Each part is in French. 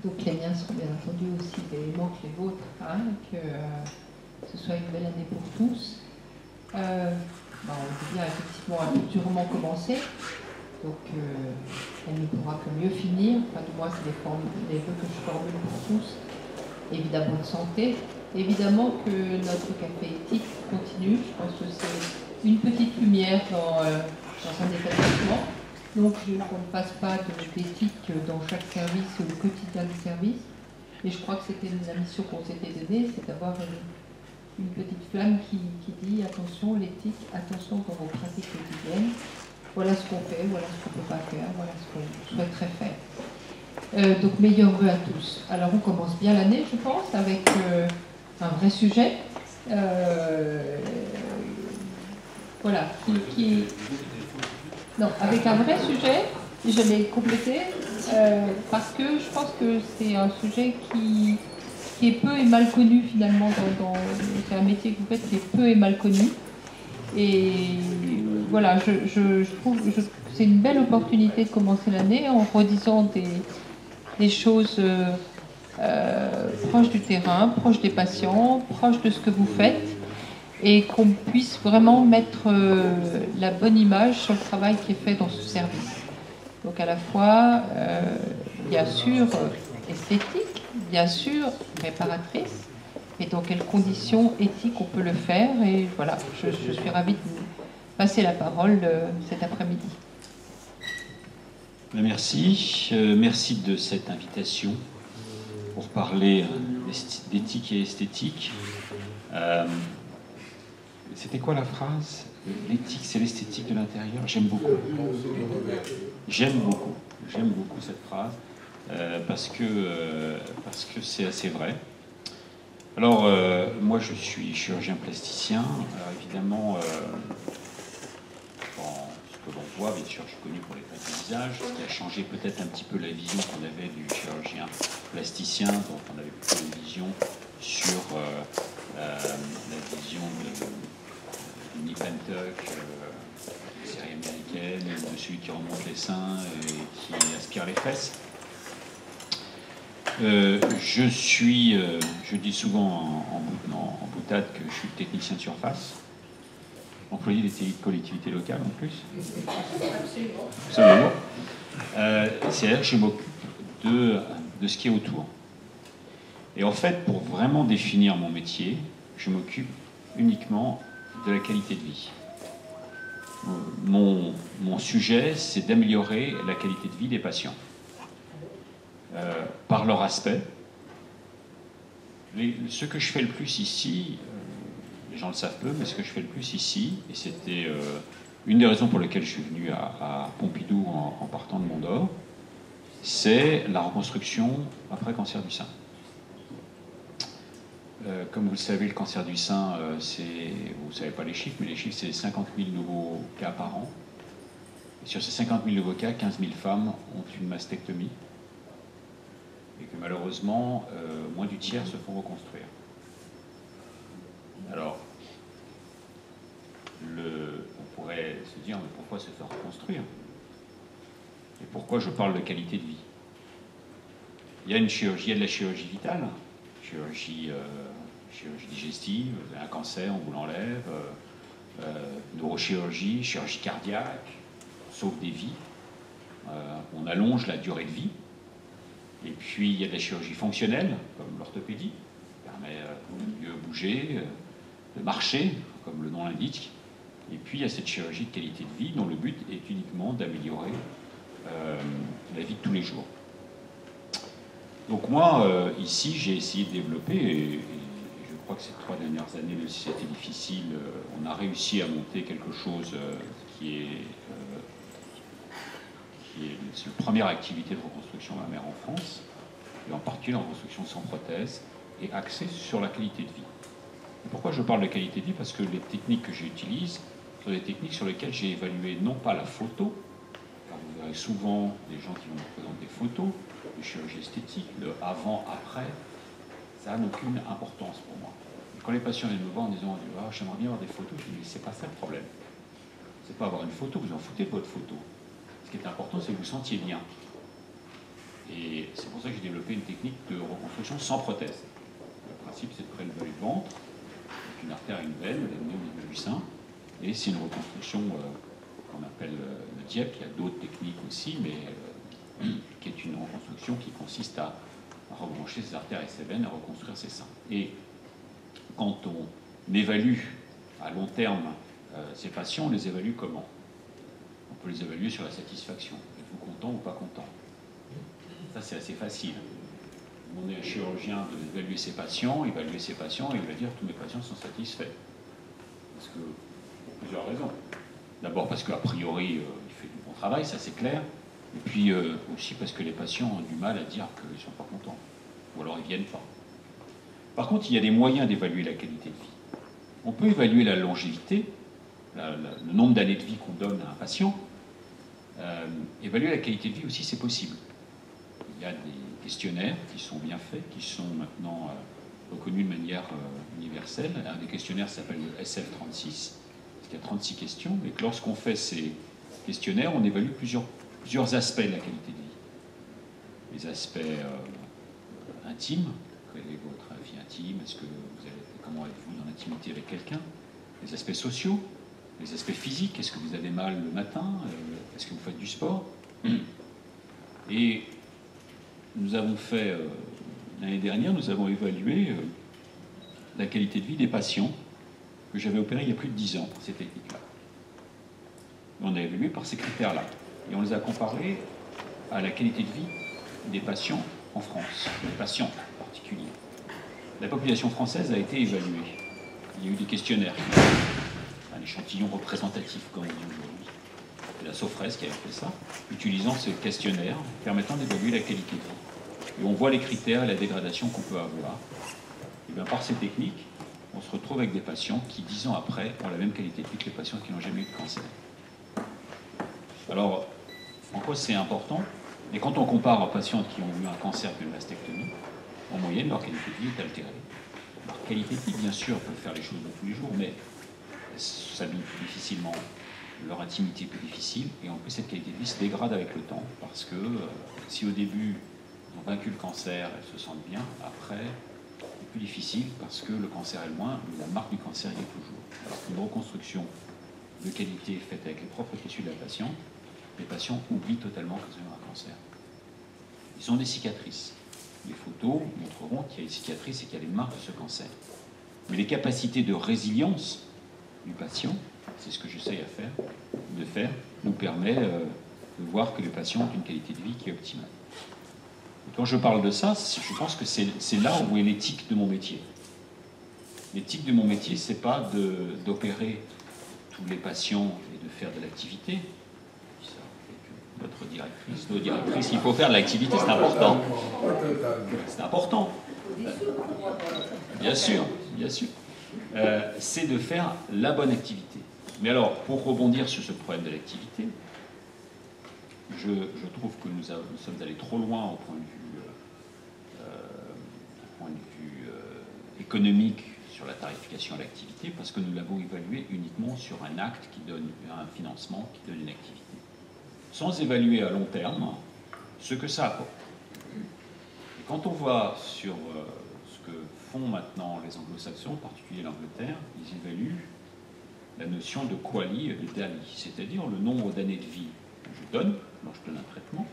Donc les miens sont bien entendu aussi des éléments que les vôtres, hein, que ce soit une belle année pour tous. On peut bien effectivement a pu durement commencer, donc elle ne pourra que mieux finir. Enfin, du moins, c'est les vœux que je formule pour tous. Évidemment de santé, évidemment que notre café éthique continue. Je pense que c'est une petite lumière dans un établissement. Donc qu'on ne fasse pas d'éthique dans chaque service ou le quotidien du service. Et je crois que c'était la mission qu'on s'était donnée, c'est d'avoir une petite flamme qui dit attention l'éthique, attention dans vos pratiques quotidiennes. Voilà ce qu'on fait, voilà ce qu'on ne peut pas faire, voilà ce qu'on souhaiterait faire. Donc meilleurs vœux à tous. Alors on commence bien l'année, je pense, avec un vrai sujet. Voilà, non, avec un vrai sujet, je l'ai complété, parce que je pense que c'est un sujet qui est peu et mal connu finalement. C'est un métier que vous faites qui est peu et mal connu. Et voilà, je trouve que c'est une belle opportunité de commencer l'année en redisant des choses proches du terrain, proches des patients, proches de ce que vous faites, et qu'on puisse vraiment mettre la bonne image sur le travail qui est fait dans ce service. Donc à la fois, bien sûr, esthétique, bien sûr, réparatrice, et dans quelles conditions éthiques on peut le faire. Et voilà, je suis ravie de vous passer la parole cet après-midi. Merci. Merci de cette invitation pour parler d'éthique et esthétique. C'était quoi la phrase? L'éthique, c'est l'esthétique de l'intérieur. J'aime beaucoup. J'aime beaucoup cette phrase parce que c'est assez vrai. Alors, moi, je suis chirurgien plasticien. Alors, évidemment, ce que l'on voit, bien sûr, je suis connu pour les traits du visage, ce qui a changé peut-être un petit peu la vision qu'on avait du chirurgien plasticien, donc on avait plutôt une vision sur la vision de nip and tuck, série américaine, de celui qui remonte les seins et qui aspire les fesses. Je dis souvent en boutade que je suis technicien de surface, employé des collectivités locales en plus. Absolument. C'est-à-dire que je m'occupe de ce qui est autour. Et en fait, pour vraiment définir mon métier, je m'occupe uniquement de la qualité de vie. Mon sujet, c'est d'améliorer la qualité de vie des patients. Par leur aspect. Ce que je fais le plus ici, les gens le savent peu, mais ce que je fais le plus ici, et c'était une des raisons pour lesquelles je suis venu à Pompidou en partant de Mont-d'Or, c'est la reconstruction après cancer du sein. Comme vous le savez, le cancer du sein, vous ne savez pas les chiffres, mais les chiffres, c'est 50 000 nouveaux cas par an. Et sur ces 50 000 nouveaux cas, 15 000 femmes ont une mastectomie. Et que malheureusement, moins du tiers se font reconstruire. Alors, on pourrait se dire, mais pourquoi se faire reconstruire? Et pourquoi je parle de qualité de vie? Il y a de la chirurgie vitale, chirurgie digestive, un cancer, on vous l'enlève, neurochirurgie, chirurgie cardiaque, on sauve des vies, on allonge la durée de vie. Et puis, il y a de la chirurgie fonctionnelle, comme l'orthopédie, qui permet de mieux bouger, de marcher, comme le nom l'indique. Et puis, il y a cette chirurgie de qualité de vie, dont le but est uniquement d'améliorer la vie de tous les jours. Donc moi, ici, j'ai essayé de développer, et je crois que ces 3 dernières années, même si c'était difficile, on a réussi à monter quelque chose qui est la première activité de reconstruction mammaire en France, et en particulier en reconstruction sans prothèse, et axée sur la qualité de vie. Et pourquoi je parle de qualité de vie? Parce que les techniques que j'utilise sont des techniques sur lesquelles j'ai évalué non pas la photo, car vous verrez souvent des gens qui vont vous présenter des photos, de chirurgie esthétique, de avant, après, ça n'a aucune importance pour moi. Et quand les patients viennent me voir en disant « j'aimerais bien avoir des photos », je dis « mais c'est pas ça le problème. C'est pas avoir une photo, vous en foutez de votre photo. Ce qui est important, c'est que vous sentiez bien. Et c'est pour ça que j'ai développé une technique de reconstruction sans prothèse. Le principe, c'est de prélever le ventre, avec une artère et une veine, l'amener au niveau du sein, et c'est une reconstruction qu'on appelle le DIEP. Il y a d'autres techniques aussi, mais qui est une reconstruction qui consiste à rebrancher ses artères et ses veines, à reconstruire ses seins. Et quand on évalue à long terme ces patients, on les évalue comment? On peut les évaluer sur la satisfaction. Êtes-vous content ou pas content? Ça, c'est assez facile. On est un chirurgien d'évaluer ses patients, et il va dire tous mes patients sont satisfaits. Parce que, pour plusieurs raisons. D'abord parce qu'a priori, il fait du bon travail, ça c'est clair. Et puis aussi parce que les patients ont du mal à dire qu'ils ne sont pas contents. Ou alors ils ne viennent pas. Par contre, il y a des moyens d'évaluer la qualité de vie. On peut évaluer la longévité, le nombre d'années de vie qu'on donne à un patient. Évaluer la qualité de vie aussi, c'est possible. Il y a des questionnaires qui sont bien faits, qui sont maintenant reconnus de manière universelle. Un des questionnaires s'appelle le SF36, il y a 36 questions, et que lorsqu'on fait ces questionnaires, on évalue plusieurs aspects de la qualité de vie. Les aspects intimes, quelle est votre vie intime, comment êtes-vous dans l'intimité avec quelqu'un, les aspects sociaux, les aspects physiques, est-ce que vous avez mal le matin, est-ce que vous faites du sport. Et nous avons fait, l'année dernière, nous avons évalué la qualité de vie des patients que j'avais opérés il y a plus de 10 ans, ces techniques-là. On a évalué par ces critères-là. Et on les a comparés à la qualité de vie des patients en France, des patients en particulier. La population française a été évaluée. Il y a eu des questionnaires, un échantillon représentatif, comme on dit aujourd'hui. C'est la Sofres qui avait fait ça, utilisant ce questionnaire permettant d'évaluer la qualité de vie. Et on voit les critères et la dégradation qu'on peut avoir. Et bien par ces techniques, on se retrouve avec des patients qui, 10 ans après, ont la même qualité de vie que les patients qui n'ont jamais eu de cancer. Alors, en quoi c'est important? Et quand on compare aux patients qui ont eu un cancer d'une mastectomie, en moyenne, leur qualité de vie est altérée. Leur qualité de vie, bien sûr, peuvent faire les choses de tous les jours, mais s'habillent plus difficilement, leur intimité est plus difficile, et en plus, cette qualité de vie se dégrade avec le temps, parce que si au début, ils ont vaincu le cancer, elles se sentent bien, après, c'est plus difficile, parce que le cancer est loin, mais la marque du cancer y est toujours. Alors qu'une reconstruction de qualité faite avec les propres tissus de la patiente, les patients oublient totalement qu'ils ont eu un cancer. Ils ont des cicatrices. Les photos montreront qu'il y a des cicatrices et qu'il y a les marques de ce cancer. Mais les capacités de résilience du patient, c'est ce que j'essaye de faire, nous permet de voir que les patients ont une qualité de vie qui est optimale. Et quand je parle de ça, je pense que c'est là où est l'éthique de mon métier. L'éthique de mon métier, c'est pas d'opérer tous les patients et de faire de l'activité. Notre directrice, nos directrices, il faut faire de l'activité, c'est important. C'est important. Bien sûr, bien sûr. C'est de faire la bonne activité. Mais alors, pour rebondir sur ce problème de l'activité, je trouve que nous sommes allés trop loin au point de vue économique sur la tarification à l'activité, parce que nous l'avons évalué uniquement sur un acte qui donne un financement, qui donne une activité, sans évaluer à long terme ce que ça apporte. Et quand on voit sur ce que font maintenant les anglo-saxons, en particulier l'Angleterre, ils évaluent la notion de quali et de daily, c'est-à-dire le nombre d'années de vie que je donne, lorsque je donne un traitement,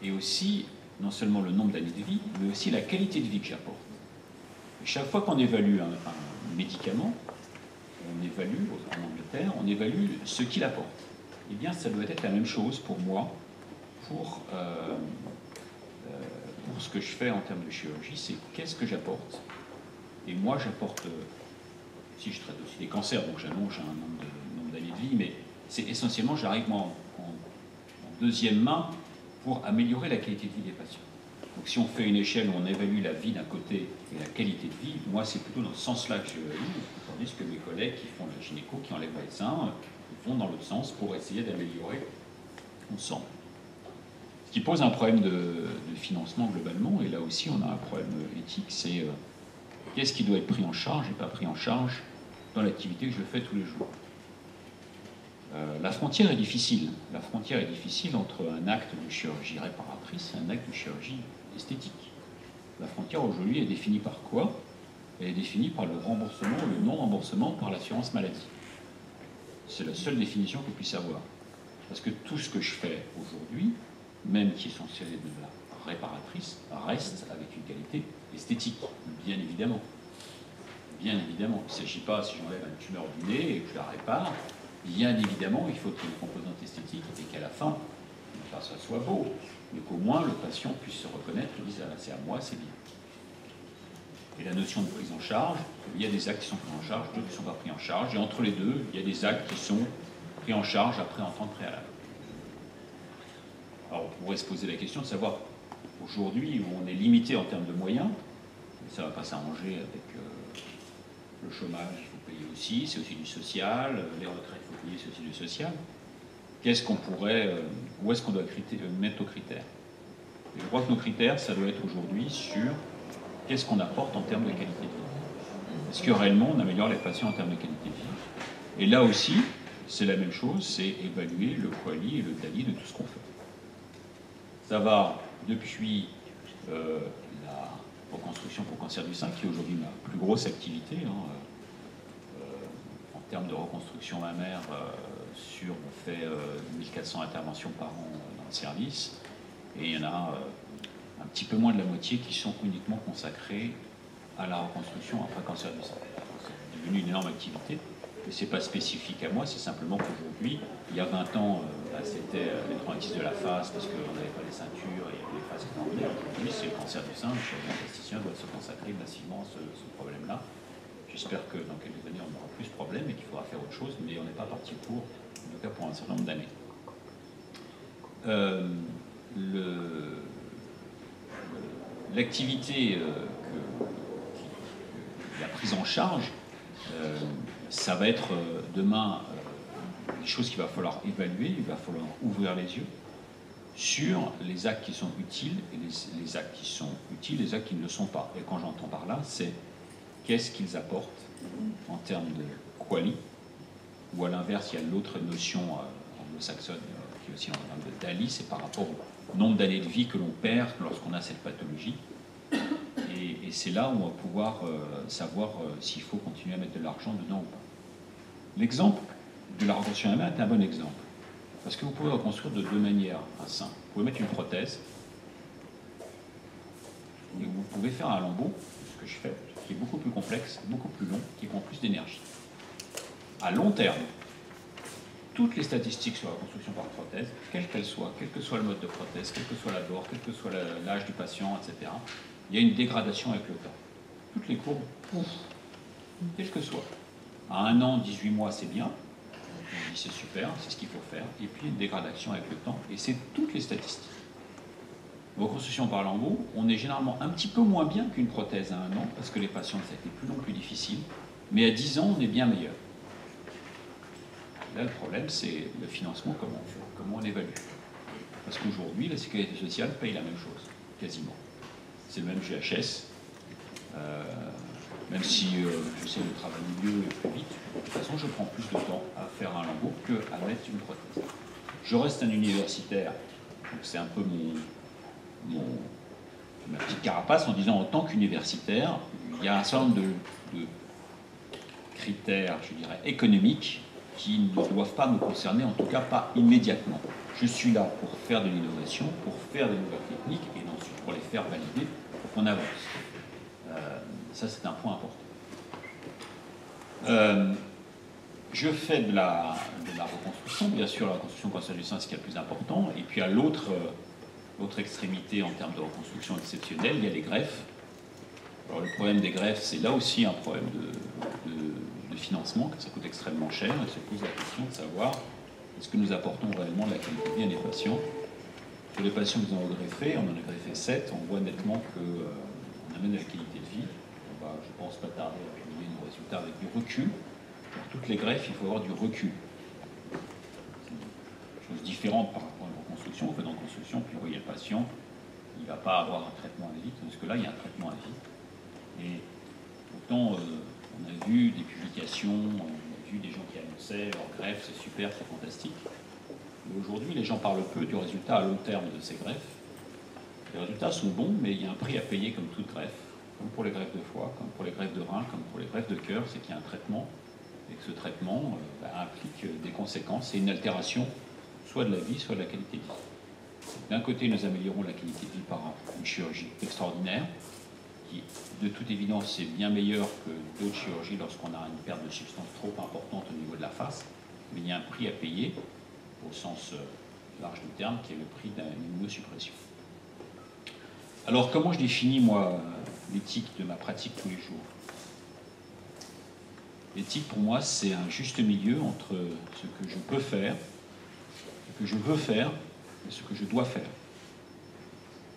et aussi, non seulement le nombre d'années de vie, mais aussi la qualité de vie que j'apporte. Et chaque fois qu'on évalue un médicament, on évalue, en Angleterre, on évalue ce qu'il apporte. Eh bien, ça doit être la même chose pour moi, pour ce que je fais en termes de chirurgie, c'est qu'est-ce que j'apporte. Et moi, j'apporte, si je traite aussi des cancers, donc j'allonge un nombre d'années de vie, mais c'est essentiellement, j'arrive en deuxième main pour améliorer la qualité de vie des patients. Donc si on fait une échelle où on évalue la vie d'un côté et la qualité de vie, moi, c'est plutôt dans ce sens-là que j'évalue, tandis que mes collègues qui font la gynéco, qui enlèvent les seins, vont dans l'autre sens pour essayer d'améliorer ensemble. Ce qui pose un problème de financement globalement, et là aussi on a un problème éthique, c'est qu'est-ce qui doit être pris en charge et pas pris en charge dans l'activité que je fais tous les jours. La frontière est difficile. La frontière est difficile entre un acte de chirurgie réparatrice et un acte de chirurgie esthétique. La frontière aujourd'hui est définie par quoi? Elle est définie par le remboursement ou le non-remboursement par l'assurance maladie. C'est la seule définition qu'on puisse avoir. Parce que tout ce que je fais aujourd'hui, même qui est censé être de la réparatrice, reste avec une qualité esthétique, bien évidemment. Bien évidemment. Il ne s'agit pas, si j'enlève une tumeur du nez et que je la répare, bien évidemment, il faut qu'il y ait une composante esthétique et qu'à la fin, non pas ça soit beau, mais qu'au moins le patient puisse se reconnaître et dire ah, c'est à moi, c'est bien. Et la notion de prise en charge, il y a des actes qui sont pris en charge, d'autres qui ne sont pas pris en charge, et entre les deux, il y a des actes qui sont pris en charge après en temps préalable. Alors on pourrait se poser la question de savoir, aujourd'hui, où on est limité en termes de moyens, ça ne va pas s'arranger avec le chômage, il faut payer aussi, c'est aussi du social, les retraites, il faut payer, c'est aussi du social. Qu'est-ce qu'on pourrait, où est-ce qu'on doit mettre nos critères? Et je crois que nos critères, ça doit être aujourd'hui sur qu'est-ce qu'on apporte en termes de qualité de vie. Est-ce que réellement on améliore les patients en termes de qualité de vie? Et là aussi, c'est la même chose, c'est évaluer le QALY et le DALY de tout ce qu'on fait. Ça va depuis la reconstruction pour cancer du sein, qui est aujourd'hui ma plus grosse activité, en termes de reconstruction mammaire, on fait 1400 interventions par an dans le service, et il y en a un petit peu moins de la moitié qui sont uniquement consacrés à la reconstruction après cancer du sein. C'est devenu une énorme activité, mais ce n'est pas spécifique à moi, c'est simplement qu'aujourd'hui, il y a 20 ans, c'était les traumatismes de la face parce qu'on n'avait pas les ceintures et les faces qui tombaient. Aujourd'hui, c'est le cancer du sein, le chirurgien plasticien doit se consacrer massivement à ce problème-là. J'espère que dans quelques années, on aura plus de problèmes et qu'il faudra faire autre chose, mais on n'est pas parti pour, en tout cas pour un certain nombre d'années. L'activité, la prise en charge, ça va être demain des choses qu'il va falloir évaluer, il va falloir ouvrir les yeux sur les actes qui sont utiles et les actes qui sont utiles, les actes qui ne le sont pas. Et quand j'entends par là, c'est qu'est-ce qu'ils apportent en termes de QALY, ou à l'inverse, il y a l'autre notion anglo-saxonne qui est aussi en termes de DALY, c'est par rapport au nombre d'années de vie que l'on perd lorsqu'on a cette pathologie. Et c'est là où on va pouvoir savoir s'il faut continuer à mettre de l'argent dedans ou pas. L'exemple de la reconstruction mammaire est un bon exemple. Parce que vous pouvez reconstruire de deux manières un sein. Vous pouvez mettre une prothèse, et vous pouvez faire un lambeau, ce que je fais, qui est beaucoup plus complexe, beaucoup plus long, qui prend plus d'énergie. À long terme, toutes les statistiques sur la reconstruction par prothèse, quelle qu'elle soit, quel que soit le mode de prothèse, quel que soit l'abord, quel que soit l'âge du patient, etc., il y a une dégradation avec le temps. Toutes les courbes, quel que soit. À 1 an, 18 mois, c'est bien. On dit c'est super, c'est ce qu'il faut faire. Et puis une dégradation avec le temps. Et c'est toutes les statistiques. Reconstruction par lambeau, on est généralement un petit peu moins bien qu'une prothèse à 1 an, parce que les patients, ça a été plus long, plus difficile. Mais à 10 ans, on est bien meilleur. Là, le problème, c'est le financement, comment on fait, comment on évalue. Parce qu'aujourd'hui, la sécurité sociale paye la même chose, quasiment. C'est le même GHS. Même si j'essaie de travailler mieux et plus vite, de toute façon, je prends plus de temps à faire un lambeau qu'à mettre une prothèse. Je reste un universitaire, donc c'est un peu ma petite carapace en disant en tant qu'universitaire, il y a un certain nombre de critères, je dirais, économiques qui ne doivent pas me concerner, en tout cas pas immédiatement. Je suis là pour faire de l'innovation, pour faire des nouvelles techniques et ensuite pour les faire valider pour qu'on avance. Ça, c'est un point important. Je fais de la reconstruction, bien sûr, la reconstruction cancer du sein, c'est ce qui est le plus important. Et puis à l'autre extrémité en termes de reconstruction exceptionnelle, il y a les greffes. Alors le problème des greffes, c'est là aussi un problème de financement, que ça coûte extrêmement cher, et se pose la question de savoir est-ce que nous apportons réellement de la qualité de vie à des patients. Pour les patients qui nous ont greffé, on en a greffé 7, on voit nettement qu'on amène de la qualité de vie. On va, je pense, pas tarder à publier nos résultats avec du recul. Pour toutes les greffes, il faut avoir du recul. C'est une chose différente par rapport à une reconstruction. On fait une reconstruction, puis vous voyez le patient, il ne va pas avoir un traitement à vie, parce que là, il y a un traitement à vie. Et pourtant, on a vu des publications vu des gens qui annonçaient leur greffe, c'est super, c'est fantastique. Mais aujourd'hui, les gens parlent peu du résultat à long terme de ces greffes. Les résultats sont bons, mais il y a un prix à payer comme toute greffe, comme pour les greffes de foie, comme pour les greffes de rein, comme pour les greffes de cœur, c'est qu'il y a un traitement, et que ce traitement implique des conséquences et une altération, soit de la vie, soit de la qualité de vie. D'un côté, nous améliorons la qualité de vie par une chirurgie extraordinaire, qui, de toute évidence, est bien meilleure que d'autres chirurgies lorsqu'on a une perte de substance trop importante au niveau de la face, mais il y a un prix à payer, au sens large du terme, qui est le prix d'une immunosuppression. Alors, comment je définis, moi, l'éthique de ma pratique tous les jours? L'éthique, pour moi, c'est un juste milieu entre ce que je peux faire, ce que je veux faire et ce que je dois faire.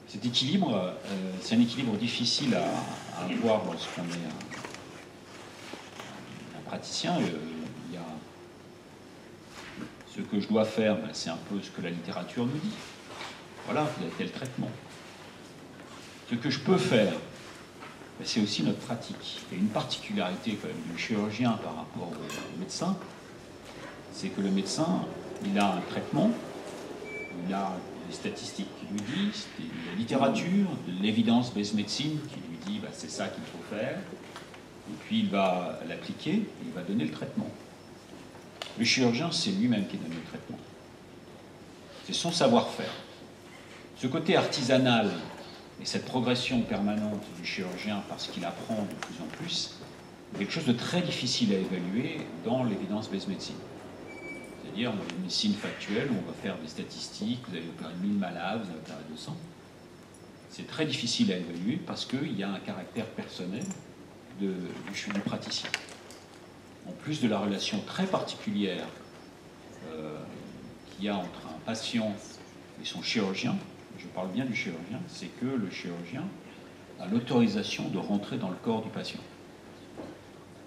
Cet équilibre, c'est un équilibre difficile à avoir lorsqu'on est un praticien. Il y a ce que je dois faire, c'est un peu ce que la littérature nous dit. Voilà, il y a tel traitement. Ce que je peux faire, c'est aussi notre pratique. Il y a une particularité quand même du chirurgien par rapport au médecin, c'est que le médecin, il a un traitement, il a des statistiques qui lui disent, de la littérature, de l'évidence-based médecine qui lui dit c'est ça qu'il faut faire, et puis il va l'appliquer, il va donner le traitement. Le chirurgien, c'est lui-même qui donne le traitement. C'est son savoir-faire. Ce côté artisanal et cette progression permanente du chirurgien parce qu'il apprend de plus en plus, c'est quelque chose de très difficile à évaluer dans l'évidence-based médecine. C'est-à-dire dans une médecine factuelle où on va faire des statistiques, vous avez opéré 1000 malades, vous avez opéré 200. C'est très difficile à évaluer parce qu'il y a un caractère personnel du praticien. En plus de la relation très particulière qu'il y a entre un patient et son chirurgien, je parle bien du chirurgien, c'est que le chirurgien a l'autorisation de rentrer dans le corps du patient.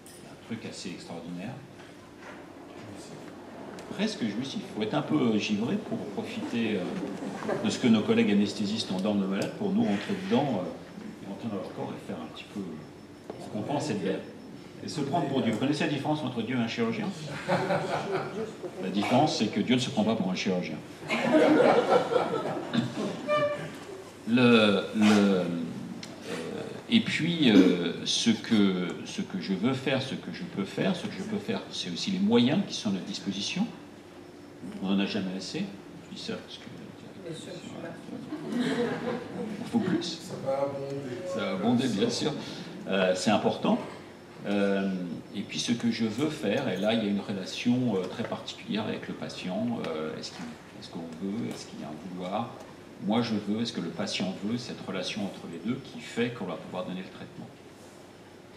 C'est un truc assez extraordinaire. Presque jouissif. Il faut être un peu givré pour profiter de ce que nos collègues anesthésistes ont dans nos malades pour nous rentrer dedans, rentrer dans leur corps et faire un petit peu ce qu'on pense être bien. Et se prendre pour Dieu. Vous connaissez la différence entre Dieu et un chirurgien? La différence, c'est que Dieu ne se prend pas pour un chirurgien. Et puis, ce que je veux faire, ce que je peux faire, c'est aussi les moyens qui sont à notre disposition. On n'en a jamais assez. Je dis ça parce que... Il faut plus. Ça va abonder, bien sûr. C'est important. Et puis ce que je veux faire, et là il y a une relation très particulière avec le patient. Est-ce qu'on veut? Est-ce qu'il y a un vouloir? Moi je veux, est-ce que le patient veut? Cette relation entre les deux qui fait qu'on va pouvoir donner le traitement.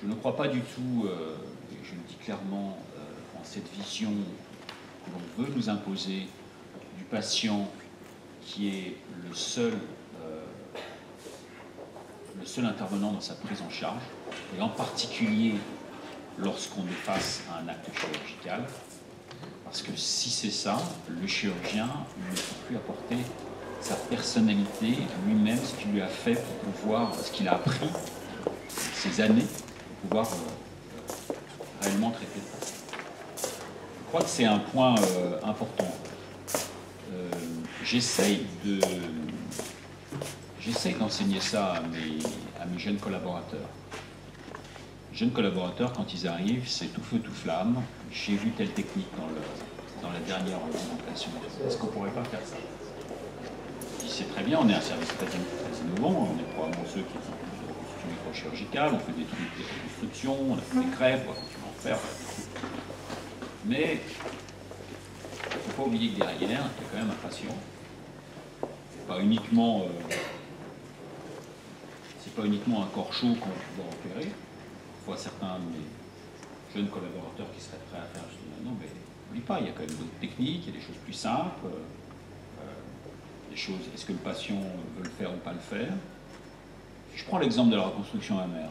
Je ne crois pas du tout, et je le dis clairement, en cette vision que l'on veut nous imposer du patient qui est le seul intervenant dans sa prise en charge, et en particulier lorsqu'on est face à un acte chirurgical, parce que si c'est ça, le chirurgien ne peut plus apporter sa personnalité lui-même, ce qu'il lui a fait pour pouvoir, ce qu'il a appris ces années, pour pouvoir réellement traiter le patient. Je crois que c'est un point important. J'essaye d'enseigner ça à mes jeunes collaborateurs. Jeunes collaborateurs, quand ils arrivent, c'est tout feu, tout flamme. J'ai vu telle technique dans la dernière présentation. Est-ce qu'on ne pourrait pas faire ça? Je dis, c'est très bien, on est un service très innovant, on est probablement ceux qui font de la reconstruction microchirurgicale, on fait des trucs de reconstruction, on a fait des greffes, on va continuer à en faire. Mais il ne faut pas oublier que derrière, il y a quand même un patient. C'est pas uniquement un corps chaud qu'on doit opérer. Parfois, certains de mes jeunes collaborateurs qui seraient prêts à faire, je dis non, mais n'oublie pas, il y a quand même d'autres techniques, il y a des choses plus simples, des choses, est-ce que le patient veut le faire ou pas le faire? Je prends l'exemple de la reconstruction mammaire.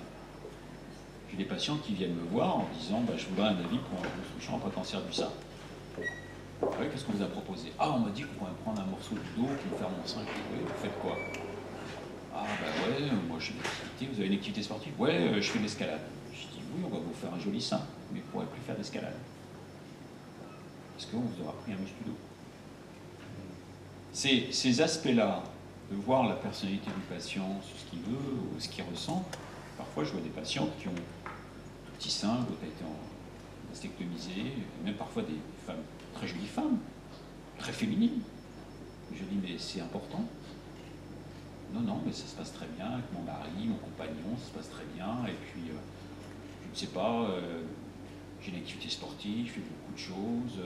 J'ai des patients qui viennent me voir en disant je voudrais un avis pour une reconstruction après cancer du sein. Ah oui, qu'est-ce qu'on vous a proposé? Ah, on m'a dit qu'on pourrait prendre un morceau de dos pour faire mon sein. Oui, vous faites quoi? Ah, ouais, moi j'ai une activité, vous avez une activité sportive? Ouais, je fais de l'escalade. Je dis oui, on va vous faire un joli sein, mais vous ne pourrez plus faire d'escalade. qu'on vous aura pris un muscle d'eau. Ces aspects-là, de voir la personnalité du patient, ce qu'il veut ou ce qu'il ressent, parfois je vois des patients qui ont tout petit sein, d'autres ont été mastectomisés, même parfois des femmes, très jolies femmes, très féminines. Je dis, mais c'est important. Non, non, mais ça se passe très bien avec mon mari, mon compagnon, ça se passe très bien. Et puis, je ne sais pas, j'ai une activité sportive, je fais beaucoup de choses.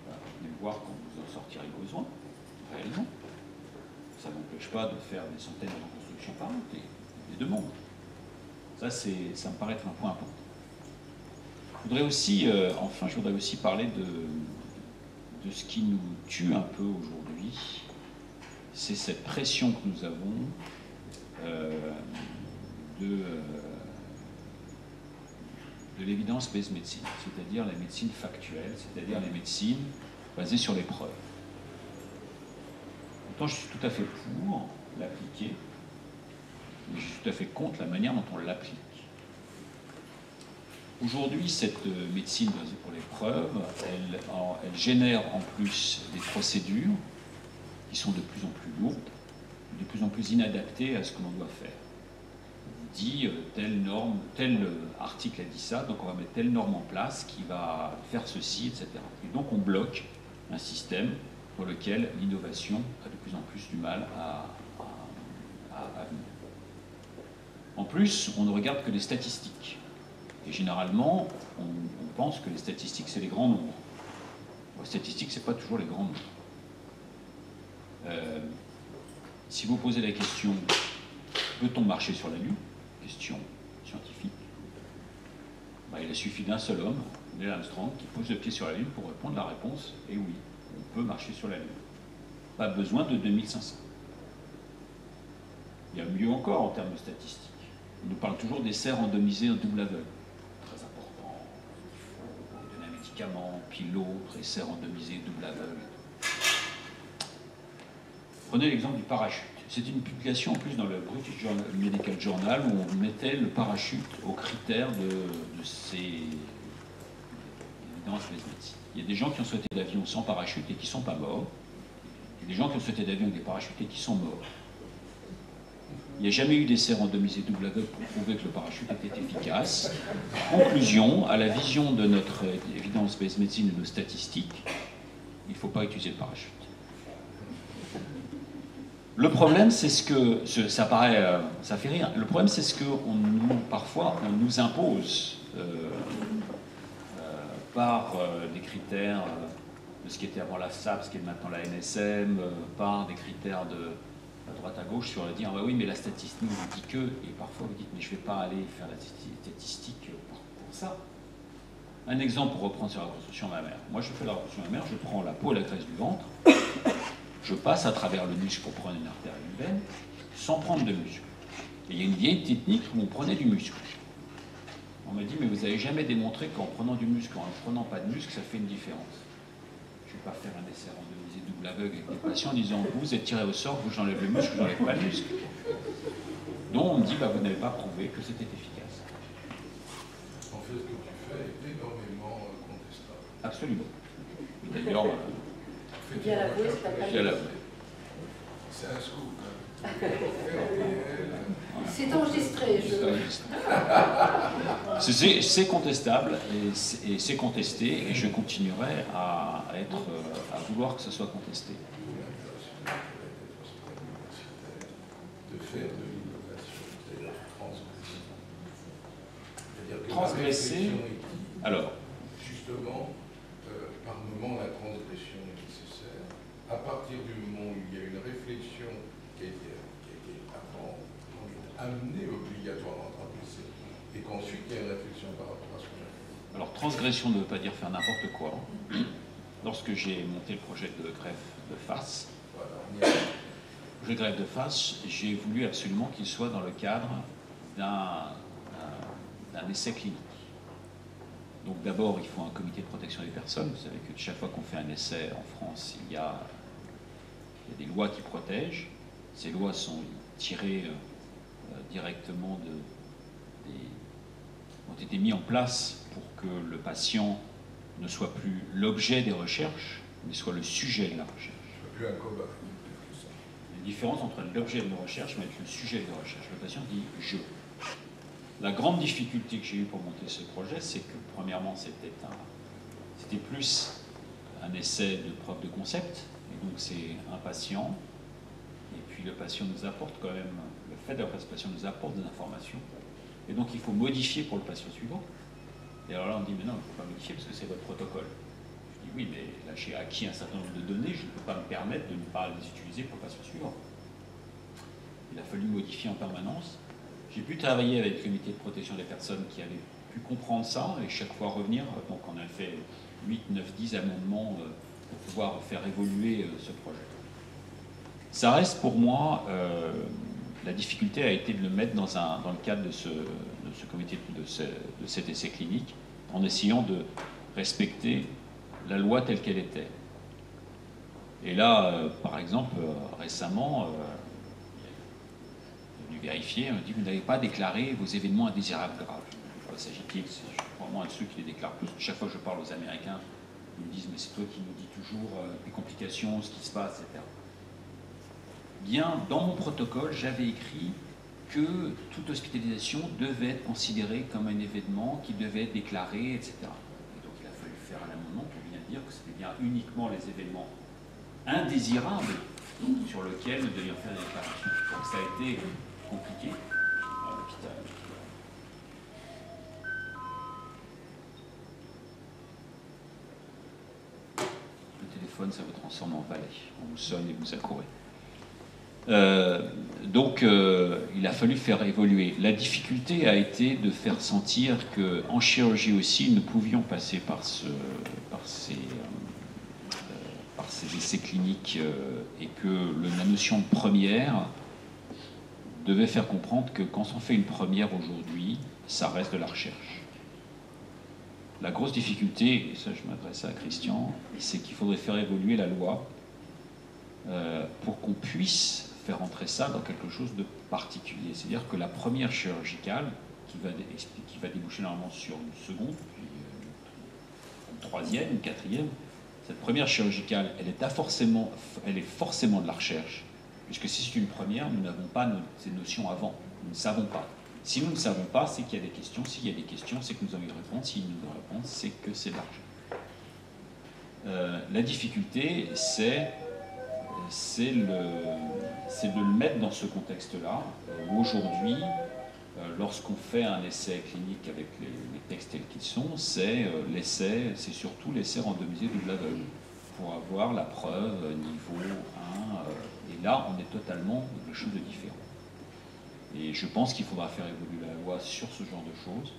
Voilà, venez me voir quand vous en sortirez besoin, réellement. Ça n'empêche pas de faire des centaines de reconstructions par an, des demandes. Ça me paraît être un point important. Je voudrais aussi, enfin, je voudrais aussi parler de ce qui nous tue un peu aujourd'hui. C'est cette pression que nous avons de l'évidence-based médecine, c'est-à-dire la médecine factuelle, c'est-à-dire les médecines basées sur les preuves. Pourtant, je suis tout à fait pour l'appliquer, mais je suis tout à fait contre la manière dont on l'applique. Aujourd'hui, cette médecine basée pour les preuves, elle génère en plus des procédures qui sont de plus en plus lourdes, de plus en plus inadaptées à ce que l'on doit faire. On dit telle norme, tel article a dit ça, donc on va mettre telle norme en place qui va faire ceci, etc. Et donc on bloque un système pour lequel l'innovation a de plus en plus du mal à venir. En plus, on ne regarde que les statistiques. Et généralement, on pense que les statistiques, c'est les grands nombres. Les statistiques, ce n'est pas toujours les grands nombres. Si vous posez la question, peut-on marcher sur la Lune? Question scientifique. Ben, il a suffi d'un seul homme, Neil Armstrong, qui pose le pied sur la Lune pour répondre la réponse, et oui, on peut marcher sur la Lune. Pas besoin de 2500. Il y a mieux encore en termes de statistiques. On nous parle toujours d'essais randomisés en double aveugle. Très important. Il faut donner un médicament, puis l'autre, essais randomisés double aveugle. Prenez l'exemple du parachute. C'est une publication en plus dans le British Medical Journal où on mettait le parachute aux critères de ces évidences-based médecine. Il y a des gens qui ont sauté d'avion sans parachute et qui ne sont pas morts. Il y a des gens qui ont sauté d'avion avec des parachutes et qui sont morts. Il n'y a jamais eu d'essai randomisé double aveugle pour prouver que le parachute était efficace. Conclusion, à la vision de notre évidence-based médecine et de nos statistiques, il ne faut pas utiliser le parachute. Le problème, c'est ce que, ça paraît, ça fait rire, le problème c'est ce que parfois on nous impose par des critères de ce qui était avant la SAP, ce qui est maintenant la NSM, par des critères de à droite à gauche sur le dire, ah oui mais la statistique nous dit que, et parfois vous dites mais je ne vais pas aller faire la statistique pour ça. Un exemple pour reprendre sur la reconstruction mammaire. Moi je fais la reconstruction mammaire, je prends la peau et la graisse du ventre, je passe à travers le muscle pour prendre une artère et une veine, sans prendre de muscle. Et il y a une vieille technique où on prenait du muscle. On m'a dit, mais vous n'avez jamais démontré qu'en prenant du muscle, en ne prenant pas de muscle, ça fait une différence. Je ne vais pas faire un essai randomisé double aveugle avec des patients en disant, vous êtes tiré au sort, vous j'enlève le muscle, je n'enlève pas le muscle. Donc on me dit, bah, vous n'avez pas prouvé que c'était efficace. En fait, ce que tu fais est énormément contestable. Absolument. D'ailleurs, c'est un scoop. C'est enregistré. C'est contestable et c'est contesté et je continuerai à vouloir que ce soit contesté. De faire de l'innovation, c'est-à-dire transgresser. Transgresser. Alors. Justement, par moment, la transgression est nécessaire. À partir du moment où il y a une réflexion qui a été avant amenée obligatoirement à transgresser, et qu'ensuite il y a une réflexion par rapport à ce qu'on a fait. Alors, transgression ne veut pas dire faire n'importe quoi. Lorsque j'ai monté le projet de greffe de face, le greffe de face, j'ai voulu absolument qu'il soit dans le cadre d'un essai clinique. Donc d'abord, il faut un comité de protection des personnes. Vous savez que chaque fois qu'on fait un essai en France, il y a des lois qui protègent. Ces lois sont tirées directement ont été mises en place pour que le patient ne soit plus l'objet des recherches, mais soit le sujet de la recherche. Plus un cobaye. Il y a une différence entre l'objet de la recherche et le sujet de la recherche. Le patient dit « je ». La grande difficulté que j'ai eue pour monter ce projet, c'est que premièrement, c'était plus un essai de preuve de concept, et donc c'est un patient, et puis le patient nous apporte quand même, le fait d'avoir ce patient nous apporte des informations, et donc il faut modifier pour le patient suivant. Et alors là on dit mais non, il ne faut pas modifier parce que c'est votre protocole. Je dis oui, mais là j'ai acquis un certain nombre de données, je ne peux pas me permettre de ne pas les utiliser pour le patient suivant. Il a fallu modifier en permanence. J'ai pu travailler avec le comité de protection des personnes qui avaient pu comprendre ça et chaque fois revenir. Donc on a fait 8, 9, 10 amendements pour pouvoir faire évoluer ce projet. Ça reste pour moi, la difficulté a été de le mettre dans le cadre de ce comité, de cet essai clinique, en essayant de respecter la loi telle qu'elle était. Et là, par exemple, récemment, dû vérifier, on me dit vous n'avez pas déclaré vos événements indésirables graves. Il s'agit-il, je suis vraiment un de ceux qui les déclarent plus. Chaque fois que je parle aux Américains, ils me disent mais c'est toi qui nous dis toujours les complications, ce qui se passe, etc. Bien, dans mon protocole, j'avais écrit que toute hospitalisation devait être considérée comme un événement qui devait être déclaré, etc. Et donc il a fallu faire un amendement pour bien dire que c'était bien uniquement les événements indésirables sur lesquels nous devions faire des déclarations. Donc ça a été compliqué à l'hôpital. Le téléphone, ça vous transforme en valet. On vous sonne et vous accourez. Donc, il a fallu faire évoluer. La difficulté a été de faire sentir qu'en chirurgie aussi, nous pouvions passer par ces essais cliniques et que la notion de première devait faire comprendre que quand on fait une première aujourd'hui, ça reste de la recherche. La grosse difficulté, et ça je m'adresse à Christian, c'est qu'il faudrait faire évoluer la loi pour qu'on puisse faire entrer ça dans quelque chose de particulier. C'est-à-dire que la première chirurgicale, qui va déboucher normalement sur une seconde, puis une troisième, une quatrième, cette première chirurgicale, elle est forcément de la recherche, puisque si c'est une première, nous n'avons pas ces notions avant, nous ne savons pas. Si nous ne savons pas, c'est qu'il y a des questions. S'il y a des questions, c'est que nous avons une réponse. S'il y a une réponse, c'est que c'est de l'argent. La difficulté, c'est de le mettre dans ce contexte-là, où aujourd'hui, lorsqu'on fait un essai clinique avec les textes tels qu'ils sont, c'est surtout l'essai randomisé double aveugle, pour avoir la preuve niveau 1, et là on est totalement dans quelque chose de différent. Et je pense qu'il faudra faire évoluer la loi sur ce genre de choses.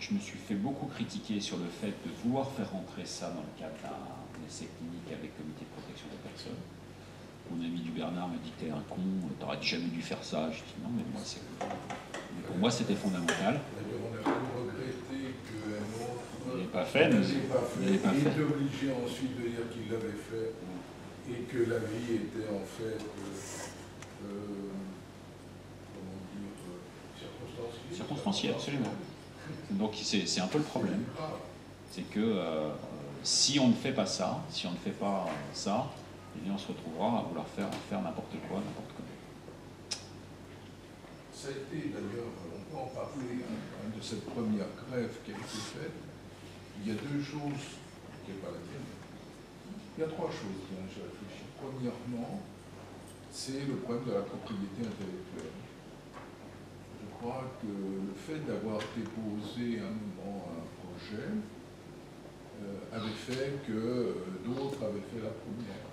Je me suis fait beaucoup critiquer sur le fait de vouloir faire rentrer ça dans le cadre d'un essai clinique avec le comité de protection des personnes. Mon ami du Bernard me dit t'es un con, t'aurais jamais dû faire ça. Je dis non, mais pour moi c'était fondamental. On a regretté qu'un autre ne l'ait pas fait. Il était obligé ensuite de dire qu'il l'avait fait et que la vie était en fait circonstancielle, absolument. Donc c'est un peu le problème. C'est que si on ne fait pas ça, si on ne fait pas ça, eh bien on se retrouvera à vouloir faire n'importe quoi, n'importe comment. Ça a été d'ailleurs, on peut en parler de cette première grève qui a été faite. Il y a deux choses qui n'est pas la tienne. Il y a trois choses qui j'ai réfléchi. Premièrement, c'est le problème de la propriété intellectuelle. Je crois que le fait d'avoir déposé à un moment un projet avait fait que d'autres avaient fait la première.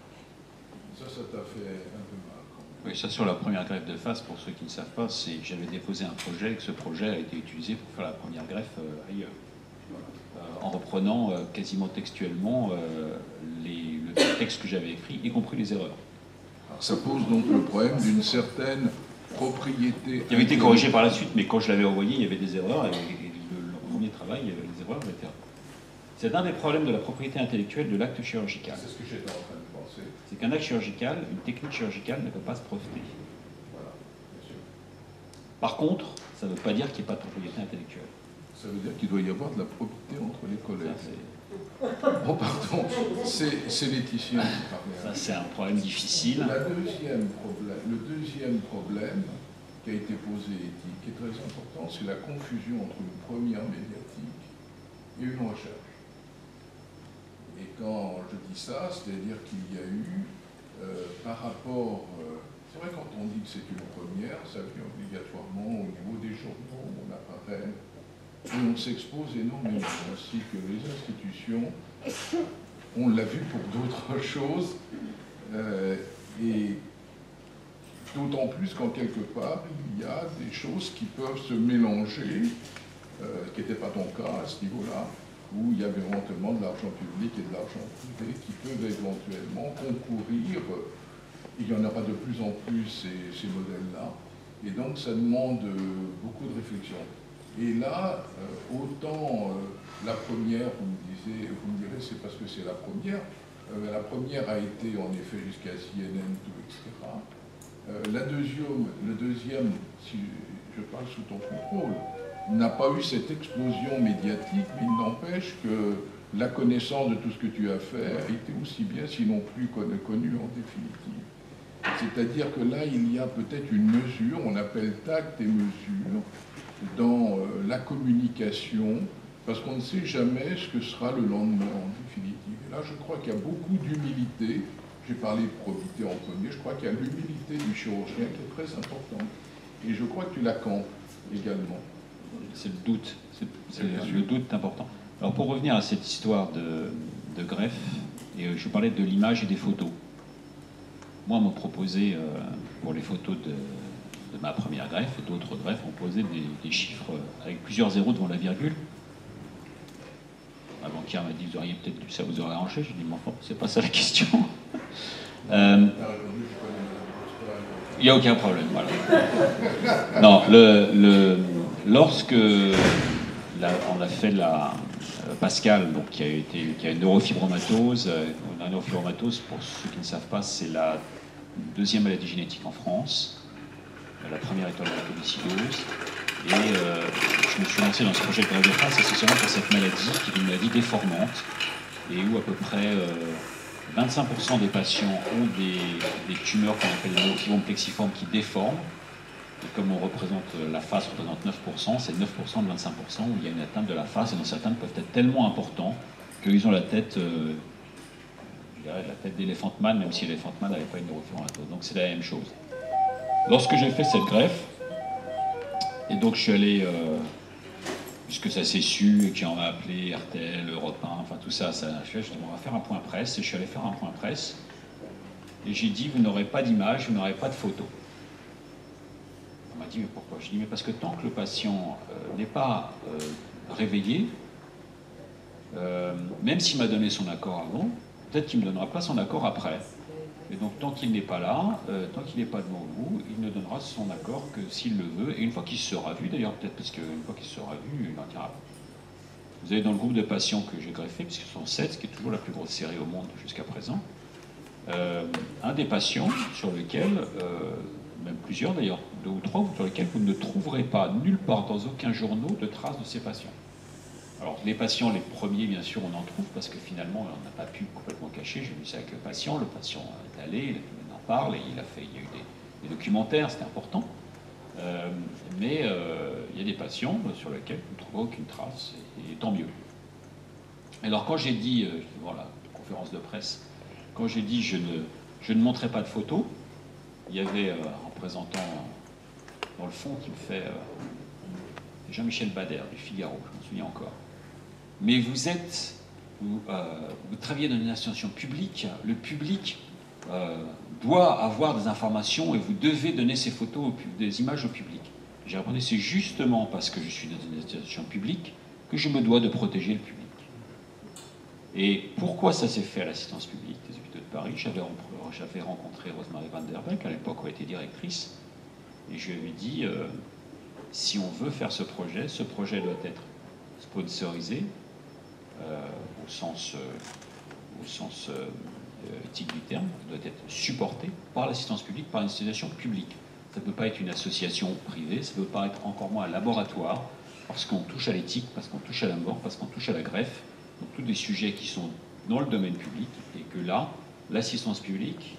Ça t'a fait un peu mal. Oui, ça sur la première greffe de face, pour ceux qui ne savent pas, c'est que j'avais déposé un projet et que ce projet a été utilisé pour faire la première greffe ailleurs. En reprenant quasiment textuellement le texte que j'avais écrit, y compris les erreurs. Alors ça pose donc le problème d'une certaine propriété. Qui avait été corrigé par la suite, mais quand je l'avais envoyé, il y avait des erreurs, et le premier travail, il y avait des erreurs, etc. C'est un des problèmes de la propriété intellectuelle de l'acte chirurgical. C'est ce que j'étais en train de penser. C'est qu'un acte chirurgical, une technique chirurgicale ne peut pas se breveter. Voilà, bien sûr. Par contre, ça ne veut pas dire qu'il n'y ait pas de propriété intellectuelle. Ça veut dire qu'il doit y avoir de la probité entre les collègues. Oh pardon, c'est Laetitia qui parlait. Ça, c'est un problème difficile. Le deuxième problème qui a été posé éthique, qui est très important, c'est la confusion entre une première médiatique et une recherche. Et quand je dis ça, c'est-à-dire qu'il y a eu, par rapport... c'est vrai, quand on dit que c'est une première, ça vient obligatoirement au niveau des journaux, on apparaît, et on s'expose énormément, ainsi que les institutions. On l'a vu pour d'autres choses, et d'autant plus qu'en quelque part, il y a des choses qui peuvent se mélanger, qui n'était pas ton cas à ce niveau-là, où il y avait éventuellement de l'argent public et de l'argent privé qui peuvent éventuellement concourir. Il y en aura de plus en plus ces modèles-là, et donc ça demande beaucoup de réflexion. Et là, autant la première, vous me direz, c'est parce que c'est la première. La première a été en effet jusqu'à CNN, tout, etc. Le deuxième, si je parle sous ton contrôle, n'a pas eu cette explosion médiatique, mais il n'empêche que la connaissance de tout ce que tu as fait a été aussi bien, sinon plus connue en définitive. C'est-à-dire que là, il y a peut-être une mesure, on appelle tact et mesure, dans la communication, parce qu'on ne sait jamais ce que sera le lendemain en définitive. Et là, je crois qu'il y a beaucoup d'humilité. J'ai parlé de probité en premier, je crois qu'il y a l'humilité du chirurgien qui est très importante. Et je crois que tu la campes également. C'est le doute. Le doute est important. Alors pour revenir à cette histoire de greffe, et je parlais de l'image et des photos. Moi, on m'a proposé, pour les photos de ma première greffe et d'autres greffes, on posait des chiffres avec plusieurs zéros devant la virgule. Ma banquière m'a dit, vous auriez peut-être dû, ça vous aurait arrangé. J'ai dit, mais enfin, c'est pas ça la question. Il n'y a aucun problème, voilà. Non, lorsque on a fait Pascal, donc, qui a une neurofibromatose. La neurofibromatose, pour ceux qui ne savent pas, c'est la deuxième maladie génétique en France. La première étant la mucoviscidose. Et je me suis lancé dans ce projet de greffe de face essentiellement pour cette maladie, qui est une maladie déformante, et où à peu près 25% des patients ont des tumeurs qu'on appelle les neurofibromes plexiformes qui déforment. Et comme on représente, la face représente 9%, c'est 9% de 25% où il y a une atteinte de la face, et dont certaines peuvent être tellement importants qu'ils ont la tête, la tête d'Elephant Man, même si Elephant Man n'avait pas une neurofibromatose. Donc c'est la même chose. Lorsque j'ai fait cette greffe, et donc je suis allé, puisque ça s'est su, et qu'on m'a appelé RTL, Europe 1, enfin tout ça, je dis on va faire un point presse, et je suis allé faire un point presse, et j'ai dit vous n'aurez pas d'image, vous n'aurez pas de photo. On m'a dit mais pourquoi? Je dis mais parce que tant que le patient n'est pas réveillé, même s'il m'a donné son accord avant, peut-être qu'il ne me donnera pas son accord après. Et donc, tant qu'il n'est pas là, tant qu'il n'est pas devant vous, il ne donnera son accord que s'il le veut. Et une fois qu'il sera vu, d'ailleurs, peut-être parce qu'une fois qu'il sera vu, il en dira. Vous avez dans le groupe de patients que j'ai greffé, puisqu'ils sont 7, ce qui est toujours la plus grosse série au monde jusqu'à présent, un des patients sur lequel, même plusieurs d'ailleurs, 2 ou 3, sur lesquels vous ne trouverez pas nulle part dans aucun journal de traces de ces patients. Alors, les patients, les premiers, bien sûr, on en trouve, parce que finalement, on n'a pas pu complètement cacher. J'ai vu ça avec le patient est allé, il en parle, et il y a eu des documentaires, c'était important. Mais il y a des patients sur lesquels vous ne trouvez aucune trace, et tant mieux. Alors, quand j'ai dit, voilà, conférence de presse, quand j'ai dit je ne montrais pas de photos, il y avait un représentant dans le fond qui me fait Jean-Michel Bader du Figaro, je m'en souviens encore. Mais vous travaillez dans une institution publique, le public doit avoir des informations et vous devez donner ces photos, des images au public. J'ai répondu, c'est justement parce que je suis dans une institution publique que je me dois de protéger le public. Et pourquoi ça s'est fait à l'assistance publique des hôpitaux de Paris? J'avais rencontré Rosemarie Van Der Beek, à l'époque où elle était directrice, et je lui avais dit, si on veut faire ce projet doit être sponsorisé, au sens éthique du terme, doit être supporté par l'assistance publique, par une institution publique. Ça ne peut pas être une association privée, ça ne peut pas être encore moins un laboratoire, parce qu'on touche à l'éthique, parce qu'on touche à la mort, parce qu'on touche à la greffe, donc tous des sujets qui sont dans le domaine public, et que là, l'assistance publique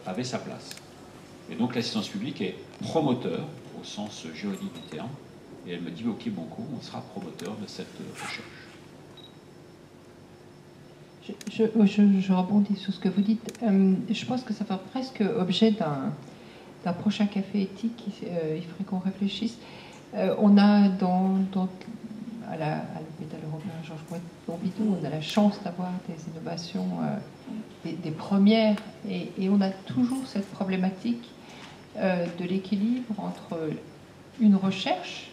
avait sa place. Et donc l'assistance publique est promoteur, au sens juridique du terme, et elle me dit, ok, Banco, on sera promoteur de cette recherche. Je rebondis sur ce que vous dites. Je pense que ça fait presque objet d'un prochain café éthique. Il faudrait qu'on réfléchisse. On a à l'hôpital européen Georges Pompidou, on a la chance d'avoir des innovations, des premières, et on a toujours cette problématique de l'équilibre entre une recherche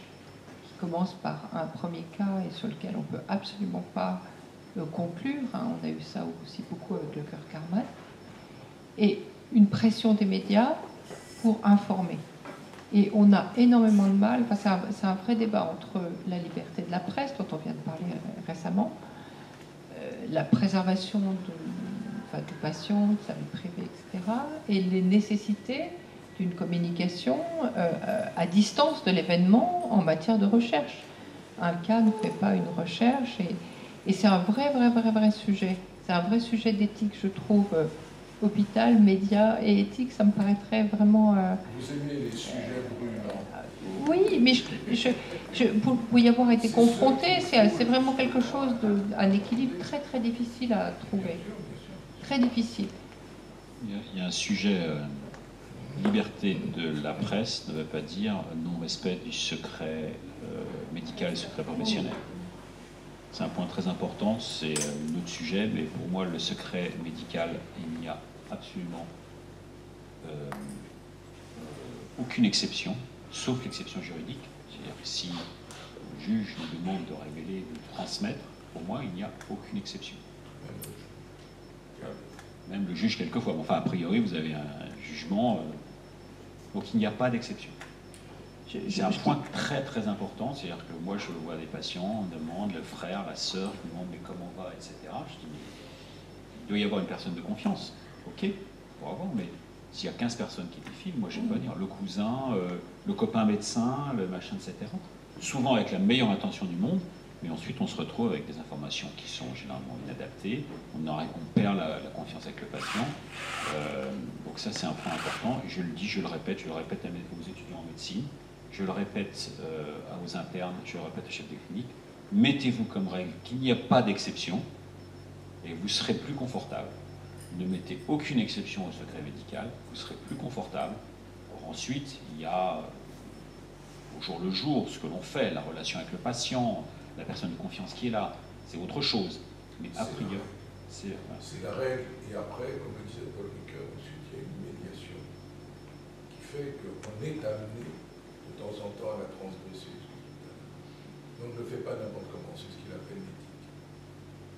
qui commence par un premier cas et sur lequel on ne peut absolument pas conclure, hein, on a eu ça aussi beaucoup avec le cœur Karman, et une pression des médias pour informer. Et on a énormément de mal, enfin, c'est un vrai débat entre la liberté de la presse, dont on vient de parler récemment, la préservation du patient, de sa vie privée, etc., et les nécessités d'une communication à distance de l'événement en matière de recherche. Un cas ne fait pas une recherche, et c'est un vrai sujet. C'est un vrai sujet d'éthique, je trouve. Hôpital, médias et éthique, ça me paraîtrait vraiment... Vous aimez les sujets brûlants? Oui, mais pour y avoir été confronté, c'est vraiment quelque chose un équilibre très difficile à trouver. Très difficile. Il y a un sujet, liberté de la presse ne veut pas dire non-respect du secret médical et secret professionnel. C'est un point très important, c'est un autre sujet, mais pour moi, le secret médical, il n'y a absolument aucune exception, sauf l'exception juridique. C'est-à-dire que si le juge nous demande de révéler, de transmettre, pour moi, il n'y a aucune exception. Même le juge, quelquefois. Enfin, a priori, vous avez un jugement, donc il n'y a pas d'exception. C'est un point très important, c'est-à-dire que moi je vois des patients, on demande le frère, la sœur, je me demande mais comment on va, etc. Je dis mais il doit y avoir une personne de confiance, ok, pour avoir, mais s'il y a 15 personnes qui défilent, moi je vais pas dire le cousin, le copain médecin, le machin, etc. Souvent avec la meilleure intention du monde, mais ensuite on se retrouve avec des informations qui sont généralement inadaptées, on perd la confiance avec le patient, donc ça c'est un point important, et je le dis, je le répète aux étudiants en médecine, je le répète aux internes, je le répète aux chefs de clinique, mettez-vous comme règle qu'il n'y a pas d'exception et vous serez plus confortable. Ne mettez aucune exception au secret médical, vous serez plus confortable. Or, ensuite, il y a au jour le jour ce que l'on fait, la relation avec le patient, la personne de confiance qui est là, c'est autre chose. Mais a priori, c'est la règle, et après, comme le disait Paul Ricoeur, ensuite il y a une médiation qui fait qu'on est amené de temps en temps à la transgresser. Donc ne fait pas n'importe comment, c'est ce qu'il appelle l'éthique.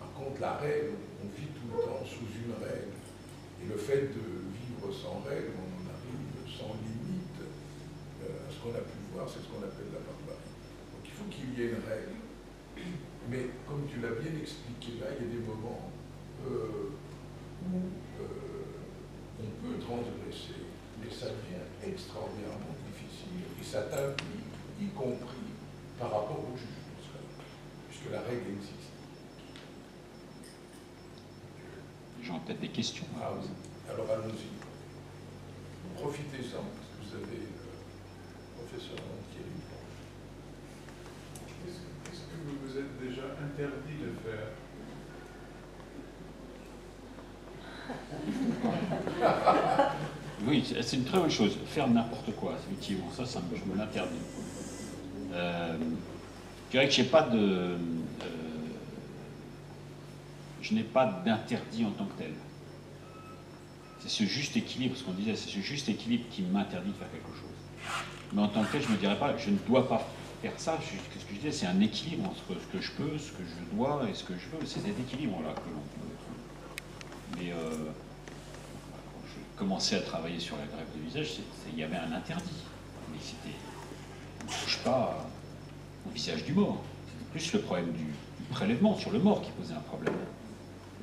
Par contre, la règle, on vit tout le temps sous une règle. Et le fait de vivre sans règle, on en arrive sans limite à ce qu'on a pu voir, c'est ce qu'on appelle la barbarie. Donc il faut qu'il y ait une règle. Mais comme tu l'as bien expliqué là, il y a des moments où on peut transgresser, mais ça devient extraordinairement difficile. Et ça t'implique, y compris par rapport au juge, puisque la règle existe. les gens ont peut-être des questions. Ah oui. Alors allons-y. Profitez-en, parce que vous avez le professeur Thierry. Qu'est-ce que vous vous êtes déjà interdit de faire? Oui, c'est une très bonne chose. Faire n'importe quoi, effectivement, ça je me l'interdis. Je dirais que je n'ai pas d'interdit en tant que tel. C'est ce juste équilibre, ce qu'on disait, c'est ce juste équilibre qui m'interdit de faire quelque chose. Mais en tant que tel, je ne me dirais pas, je ne dois pas faire ça. Ce que je disais, c'est un équilibre entre ce que je peux, ce que je dois et ce que je veux. C'est cet équilibre-là que l'on peut trouver. Mais quand je commençais à travailler sur la greffe de visage, il y avait un interdit. Mais c'était, on ne touche pas au visage du mort. C'était plus le problème du prélèvement sur le mort qui posait un problème.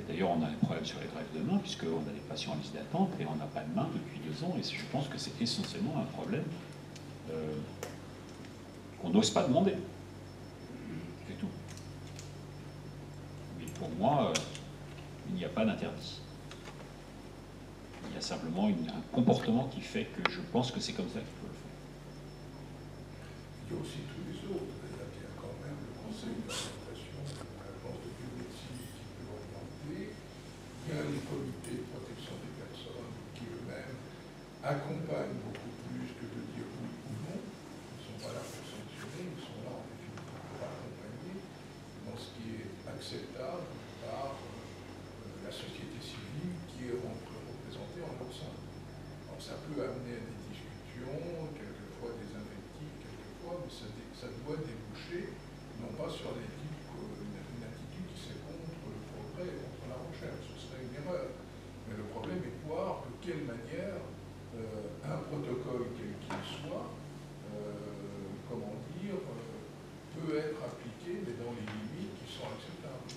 Et d'ailleurs, on a un problème sur les greffes de main, puisqu'on a des patients en liste d'attente et on n'a pas de main depuis 2 ans. Et je pense que c'est essentiellement un problème qu'on n'ose pas demander. pour moi, il n'y a pas d'interdit. Il y a simplement un comportement qui fait que je pense que c'est comme ça qu'il faut le faire. Il y a aussi tous les autres. C'est-à-dire qu'il y a quand même le conseil d'orientation de l'agence de biomédecine qui peut orienter. Il y a les comités de protection des personnes qui eux-mêmes accompagnent beaucoup plus que de dire oui ou non. Ils ne sont pas là pour sanctionner, ils sont là en définitive pour accompagner dans ce qui est acceptable par la société civile qui est représentée en leur sein. Alors ça peut amener à des discussions, quelquefois des invectives, quelquefois, mais ça doit déboucher non pas sur une attitude qui serait contre le progrès, contre la recherche, ce serait une erreur. Mais le problème est de voir de quelle manière un protocole quel qu'il soit, comment dire, peut être appliqué, mais dans les limites qui sont acceptables.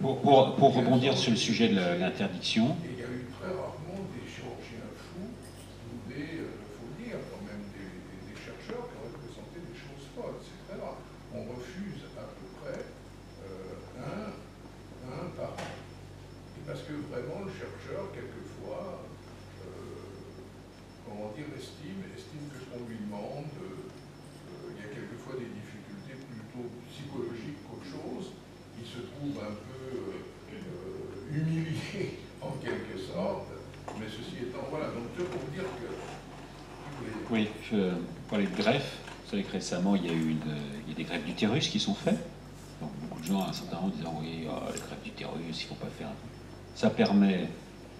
Pour rebondir sur le sujet de l'interdiction. Et il y a eu très rarement des chirurgiens fous, ou des, il faut le dire, quand même des chercheurs qui auraient présenté des choses folles. C'est très rare. On refuse à peu près un par an. Et parce que vraiment, le chercheur, quelquefois, comment dire, estime que ce qu'on lui demande, il y a quelquefois des difficultés plutôt psychologiques qu'autre chose. Il se trouve un peu humilié en quelque sorte, mais ceci étant, voilà, donc pour dire que... Oui, je parlais de greffe. Vous savez que récemment, il y a des greffes d'utérus qui sont faites. Donc beaucoup de gens à un certain moment disant oui, les greffes d'utérus, il ne faut pas faire. Ça permet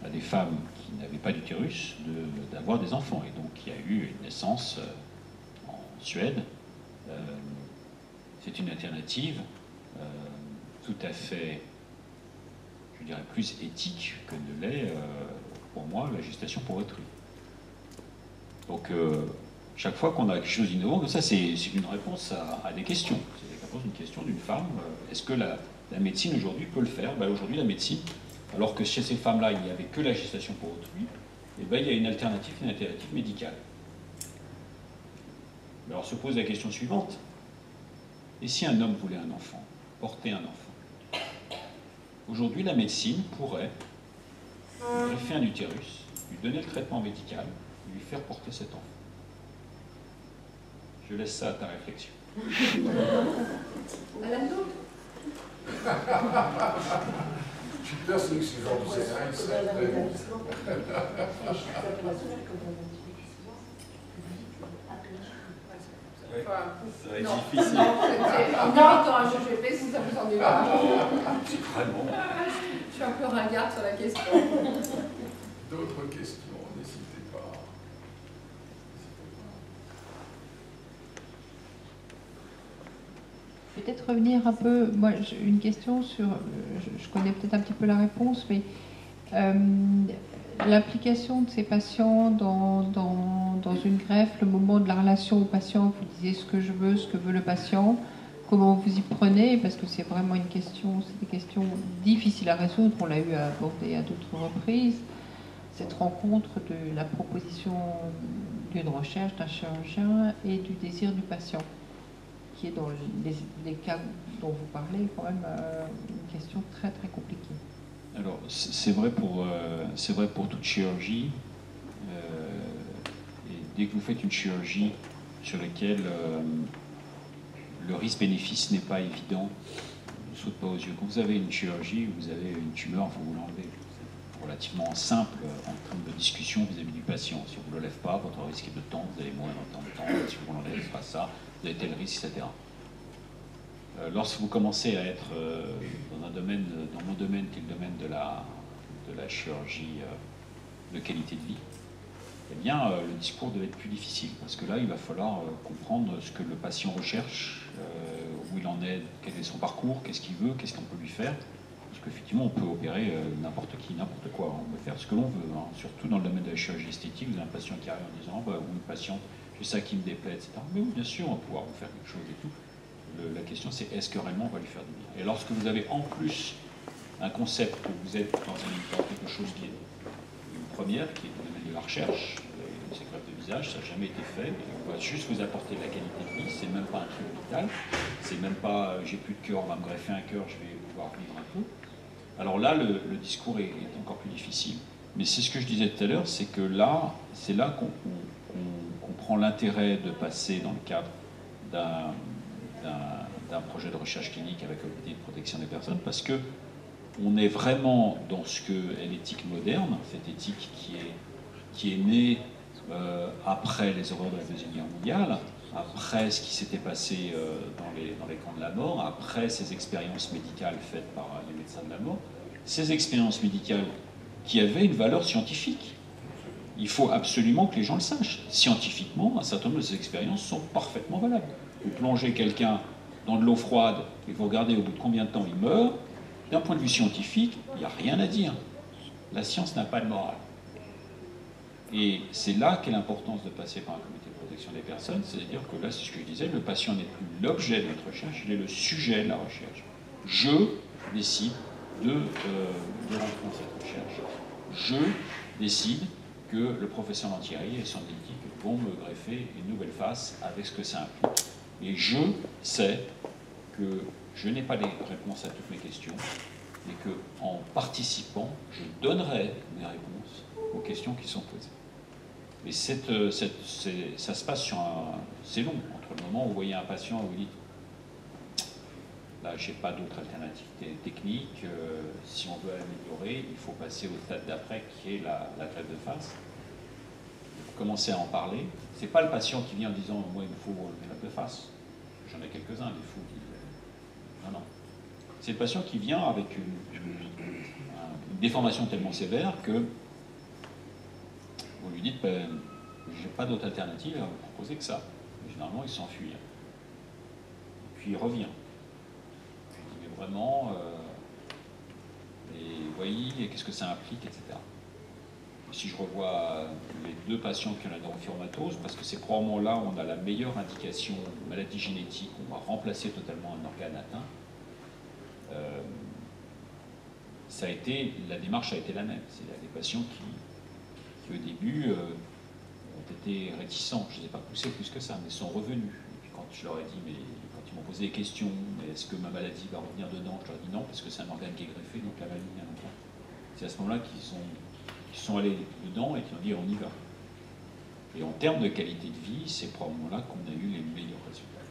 à des femmes qui n'avaient pas d'utérus d'avoir des enfants. Et donc il y a eu une naissance en Suède. C'est une alternative tout à fait, je dirais, plus éthique que ne l'est, pour moi, la gestation pour autrui. Donc, chaque fois qu'on a quelque chose d'innovant, comme ça, c'est une réponse à des questions. C'est la réponse d'une question d'une femme. Est-ce que la médecine, aujourd'hui, peut le faire? Ben, aujourd'hui, la médecine, alors que chez ces femmes-là, il n'y avait que la gestation pour autrui, eh ben, il y a une alternative médicale. Alors, se pose la question suivante. Et si un homme voulait un enfant, porter un enfant? Aujourd'hui, la médecine pourrait greffer un utérus, lui donner le traitement médical, et lui faire porter cet enfant. Je laisse ça à ta réflexion. À la nôtre. Je suis persuadé que ces gens du Sénat, ils seraient très bons. Ça va être Non. difficile. Non, en évitant un GGP, si ça vous ennuie pas. Vraiment. Je suis un peu ringarde sur la question. D'autres questions, n'hésitez pas. Peut-être revenir un peu, moi j'ai une question sur, je connais peut-être un petit peu la réponse, mais l'implication de ces patients dans une greffe, le moment de la relation au patient, vous disiez ce que je veux, ce que veut le patient, comment vous y prenez, parce que c'est vraiment une question, c'est des questions difficiles à résoudre, on l'a eu à aborder à d'autres reprises, cette rencontre de la proposition d'une recherche d'un chirurgien et du désir du patient, qui est dans les cas dont vous parlez quand même une question très très compliquée. Alors, c'est vrai pour toute chirurgie. Et dès que vous faites une chirurgie sur laquelle le risque-bénéfice n'est pas évident, ne saute pas aux yeux. Quand vous avez une chirurgie, vous avez une tumeur, il faut vous l'enlever. C'est relativement simple en termes de discussion vis-à-vis du patient. Si on ne vous le lève pas, votre risque est de temps, vous allez mourir dans tant de temps. Si vous l'enlevez, ce sera ça, vous avez tel risque, etc. Lorsque vous commencez à être dans mon domaine qui est le domaine de la chirurgie de qualité de vie, eh bien, le discours devait être plus difficile, parce que là, il va falloir comprendre ce que le patient recherche, où il en est, quel est son parcours, qu'est-ce qu'il veut, qu'est-ce qu'on peut lui faire, parce qu'effectivement, on peut opérer n'importe qui, n'importe quoi, on peut faire ce que l'on veut, hein. Surtout dans le domaine de la chirurgie esthétique, vous avez un patient qui arrive en disant, bah, ou une patiente, j'ai ça qui me déplaît, etc. Mais oui, bien sûr, on va pouvoir vous faire quelque chose et tout. La question, c'est est-ce que réellement on va lui faire du bien? Et lorsque vous avez en plus un concept que vous êtes dans quelque chose qui est une première, qui est le domaine de la recherche, ces greffes de visage, ça n'a jamais été fait. On va juste vous apporter de la qualité de vie, c'est même pas un truc vital, c'est même pas j'ai plus de cœur, on va me greffer un cœur, je vais pouvoir vivre un peu. Alors là, le discours est encore plus difficile. Mais c'est ce que je disais tout à l'heure, c'est que là, c'est là qu'on prend l'intérêt de passer dans le cadre d'un projet de recherche clinique avec l'objectif de protection des personnes, parce que on est vraiment dans ce qu'est l'éthique moderne, cette éthique qui est née après les horreurs de la Deuxième Guerre mondiale, après ce qui s'était passé dans les camps de la mort, après ces expériences médicales faites par les médecins de la mort, ces expériences médicales qui avaient une valeur scientifique. Il faut absolument que les gens le sachent. Scientifiquement, un certain nombre de ces expériences sont parfaitement valables. Vous plongez quelqu'un dans de l'eau froide et vous regardez au bout de combien de temps il meurt, d'un point de vue scientifique, il n'y a rien à dire. La science n'a pas de morale. Et c'est là qu'est l'importance de passer par un comité de protection des personnes, c'est-à-dire que là, c'est ce que je disais, le patient n'est plus l'objet de notre recherche, il est le sujet de la recherche. Je décide de rentrer dans cette recherche. Je décide que le professeur Lantieri et son éthique vont me greffer une nouvelle face avec ce que ça implique. Et je sais que je n'ai pas les réponses à toutes mes questions, et qu'en participant, je donnerai mes réponses aux questions qui sont posées. Et ça se passe sur un... C'est long, entre le moment où vous voyez un patient et vous dites là, je n'ai pas d'autre alternative technique, si on veut améliorer, il faut passer au stade d'après qui est la greffe de face. Vous commencez à en parler. Ce n'est pas le patient qui vient en disant moi il me faut une greffe de face. J'en ai quelques-uns, des fous qui... Non, non. C'est le patient qui vient avec une déformation tellement sévère que vous lui dites ben, j'ai pas d'autre alternative à vous proposer que ça. Et généralement, il s'enfuit. Puis il revient. Il dit mais vraiment, et vous voyez, qu'est-ce que ça implique, etc. Et si je revois les deux patients qui ont la neurofibromatose, parce que c'est probablement là où on a la meilleure indication de maladie génétique, on va remplacer totalement un organe atteint. La démarche a été la même. C'est des patients qui au début ont été réticents, je ne les ai pas poussés plus que ça, mais sont revenus. Et puis quand je leur ai dit, mais quand ils m'ont posé des questions, mais est-ce que ma maladie va revenir dedans, je leur ai dit non, parce que c'est un organe qui est greffé, donc la maladie vient dedans. C'est à ce moment-là qu'ils sont allés dedans et qui ont dit on y va. Et en termes de qualité de vie, c'est probablement là qu'on a eu les meilleurs résultats.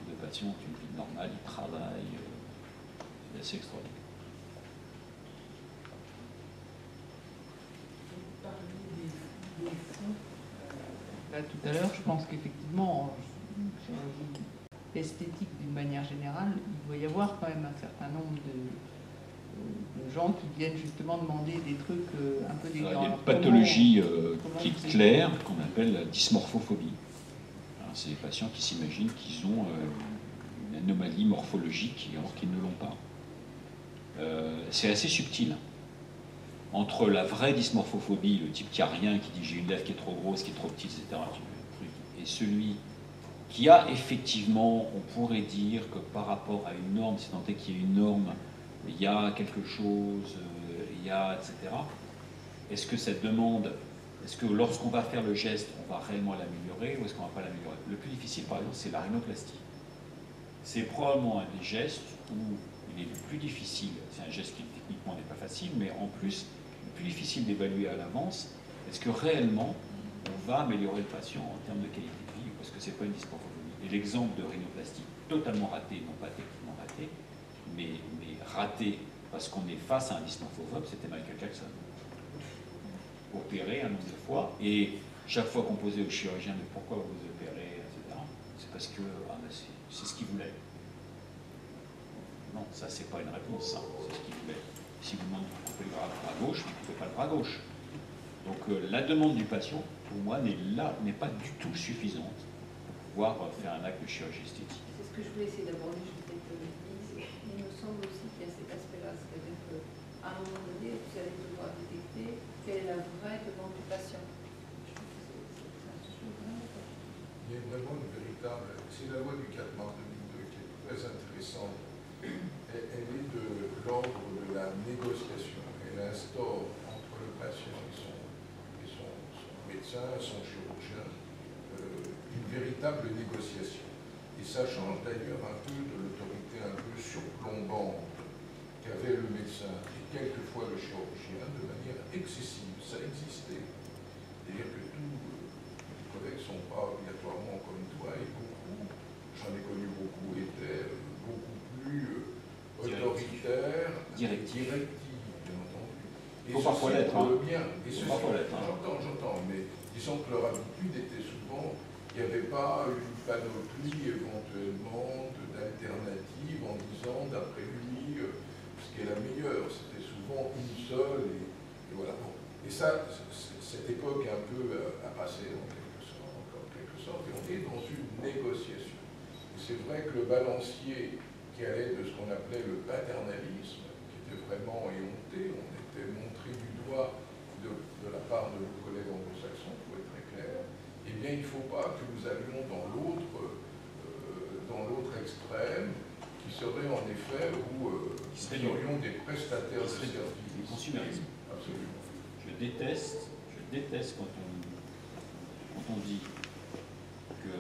Les patients ont une vie normale, ils travaillent, c'est assez extraordinaire. Là, tout à l'heure, je pense qu'effectivement, sur l'esthétique d'une manière générale, il doit y avoir quand même un certain nombre de gens qui viennent justement demander des trucs un peu Il y a dégueulassés. une pathologie claire qu'on appelle la dysmorphophobie. C'est des patients qui s'imaginent qu'ils ont une anomalie morphologique alors qu'ils ne l'ont pas. C'est assez subtil. Entre la vraie dysmorphophobie, le type qui a rien, qui dit j'ai une lèvre qui est trop grosse, qui est trop petite, etc., et celui qui a effectivement, on pourrait dire que par rapport à une norme, si tant est qu'il y ait une norme, il y a quelque chose, il y a, etc. Est-ce que cette demande, est-ce que lorsqu'on va faire le geste, on va réellement l'améliorer ou est-ce qu'on ne va pas l'améliorer? Le plus difficile, par exemple, c'est la rhinoplastie. C'est probablement un des gestes où il est le plus difficile, c'est un geste qui techniquement n'est pas facile, mais en plus, le plus difficile d'évaluer à l'avance, est-ce que réellement on va améliorer le patient en termes de qualité de vie, parce que ce n'est pas une dysmorphophobie. Et l'exemple de rhinoplastie totalement raté, non pas techniquement raté, mais raté parce qu'on est face à un dysmorphophobe, c'était Michael Jackson. Opéré un nombre de fois, et chaque fois qu'on posait au chirurgien, mais pourquoi vous opérez, etc., c'est parce que c'est ce qu'il voulait. Non, ça c'est pas une réponse, ça, c'est ce qu'il voulait. Si vous demandez de couper le bras gauche, vous ne coupez pas le bras gauche. Donc la demande du patient, pour moi, n'est pas du tout suffisante pour pouvoir faire un acte de chirurgie esthétique. C'est ce que je voulais essayer d'aborder, je voulais te le dire. Il me semble aussi qu'il y a cet aspect-là, c'est-à-dire qu'à un moment donné, vous allez devoir détecter quelle est la vraie demande du patient. Il y a vraiment une véritable... C'est la loi du 4 mars 2002 qui est très intéressante. Elle est de l'ordre de la négociation. Elle instaure entre le patient et son médecin, son chirurgien, une véritable négociation. Et ça change d'ailleurs un peu de l'autorité un peu surplombante qu'avait le médecin et quelquefois le chirurgien de manière excessive. Ça existait. C'est-à-dire que tous les collègues ne sont pas obligatoirement comme toi et beaucoup, j'en ai connu beaucoup, étaient beaucoup plus autoritaires, directifs, bien entendu. Il faut parfois l'être. Le bien. Et j'entends, mais disons que leur habitude était souvent, il n'y avait pas une panoplie éventuellement d'alternatives en disant d'après lui ce qui est la meilleure. C'était souvent une seule et voilà. Bon. Et ça, cette époque est un peu à passer en quelque sorte, et on est dans une négociation. Et c'est vrai que le balancier qui allait de ce qu'on appelait le paternalisme, qui était vraiment éhonté, on était montré du doigt de la part de nos collègues anglo-saxons, pour être très clair, eh bien il ne faut pas que nous allions dans l'autre extrême, qui serait en effet où nous aurions des prestataires de services. Le consumérisme. Absolument. Je déteste quand on dit que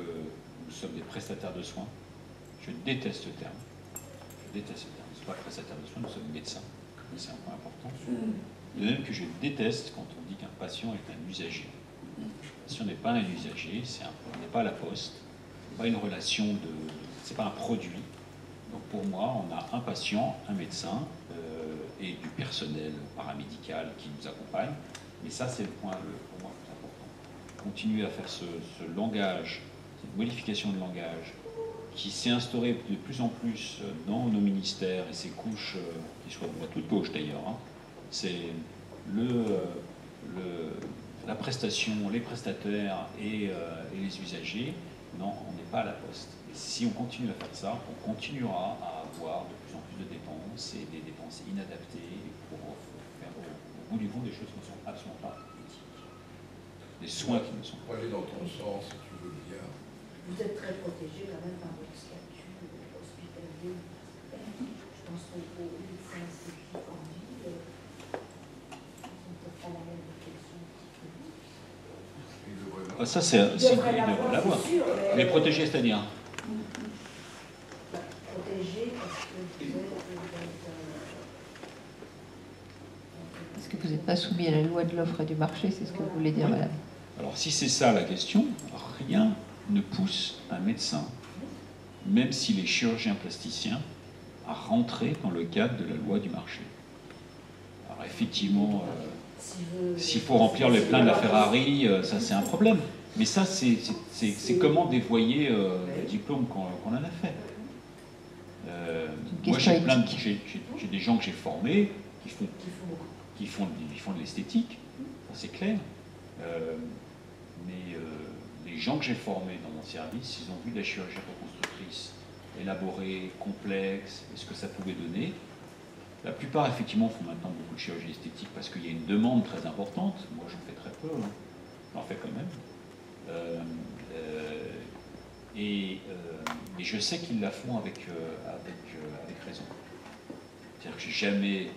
nous sommes des prestataires de soins. Je déteste ce terme. Je déteste ce terme. Nous ne sommes pas prestataires de soins, nous sommes médecins. C'est un point important. De même que je déteste quand on dit qu'un patient est un usager. Un patient n'est pas un usager, on n'est pas à la poste, ce n'est pas une relation ce n'est pas un produit. Donc pour moi, on a un patient, un médecin et du personnel paramédical qui nous accompagne. Mais ça, c'est le point pour moi le plus important. Continuer à faire ce langage, cette modification de langage qui s'est instaurée de plus en plus dans nos ministères et ces couches, qui soient de toute gauche d'ailleurs, hein, c'est la prestation, les prestataires et les usagers. Non, on n'est pas à la poste. Et si on continue à faire ça, on continuera à avoir de plus en plus de dépenses et des dépenses inadaptées pour faire au bout du compte des choses qui ne sont absolument pas éthiques. Des soins qui ne sont pas. Pour aller dans ton sens, si tu veux bien. Vous êtes très protégé quand même par votre statut hospitalier. Je pense qu'aux médecins esthétiques en ville, ils ne peuvent pas la même protection que vous. Ça, c'est il devrait l'avoir. Mais protégé, c'est-à-dire protégé parce que vous êtes Est-ce que vous n'êtes pas soumis à la loi de l'offre et du marché? C'est ce que vous voulez dire, madame? Alors, si c'est ça la question, rien ne pousse un médecin, même s'il est chirurgien plasticien, à rentrer dans le cadre de la loi du marché. Alors, effectivement, s'il faut remplir les pleins de la Ferrari, ça c'est un problème. Mais ça, c'est comment dévoyer le diplôme qu'on en a fait. Moi, j'ai des gens que j'ai formés qui font de l'esthétique, c'est clair. Mais les gens que j'ai formés dans mon service, ils ont vu de la chirurgie reconstructrice élaborée, complexe, et ce que ça pouvait donner. La plupart, effectivement, font maintenant beaucoup de chirurgie esthétique parce qu'il y a une demande très importante. Moi, j'en fais très peu, hein. J'en fais quand même. Et je sais qu'ils la font avec raison. C'est-à-dire que j'ai jamais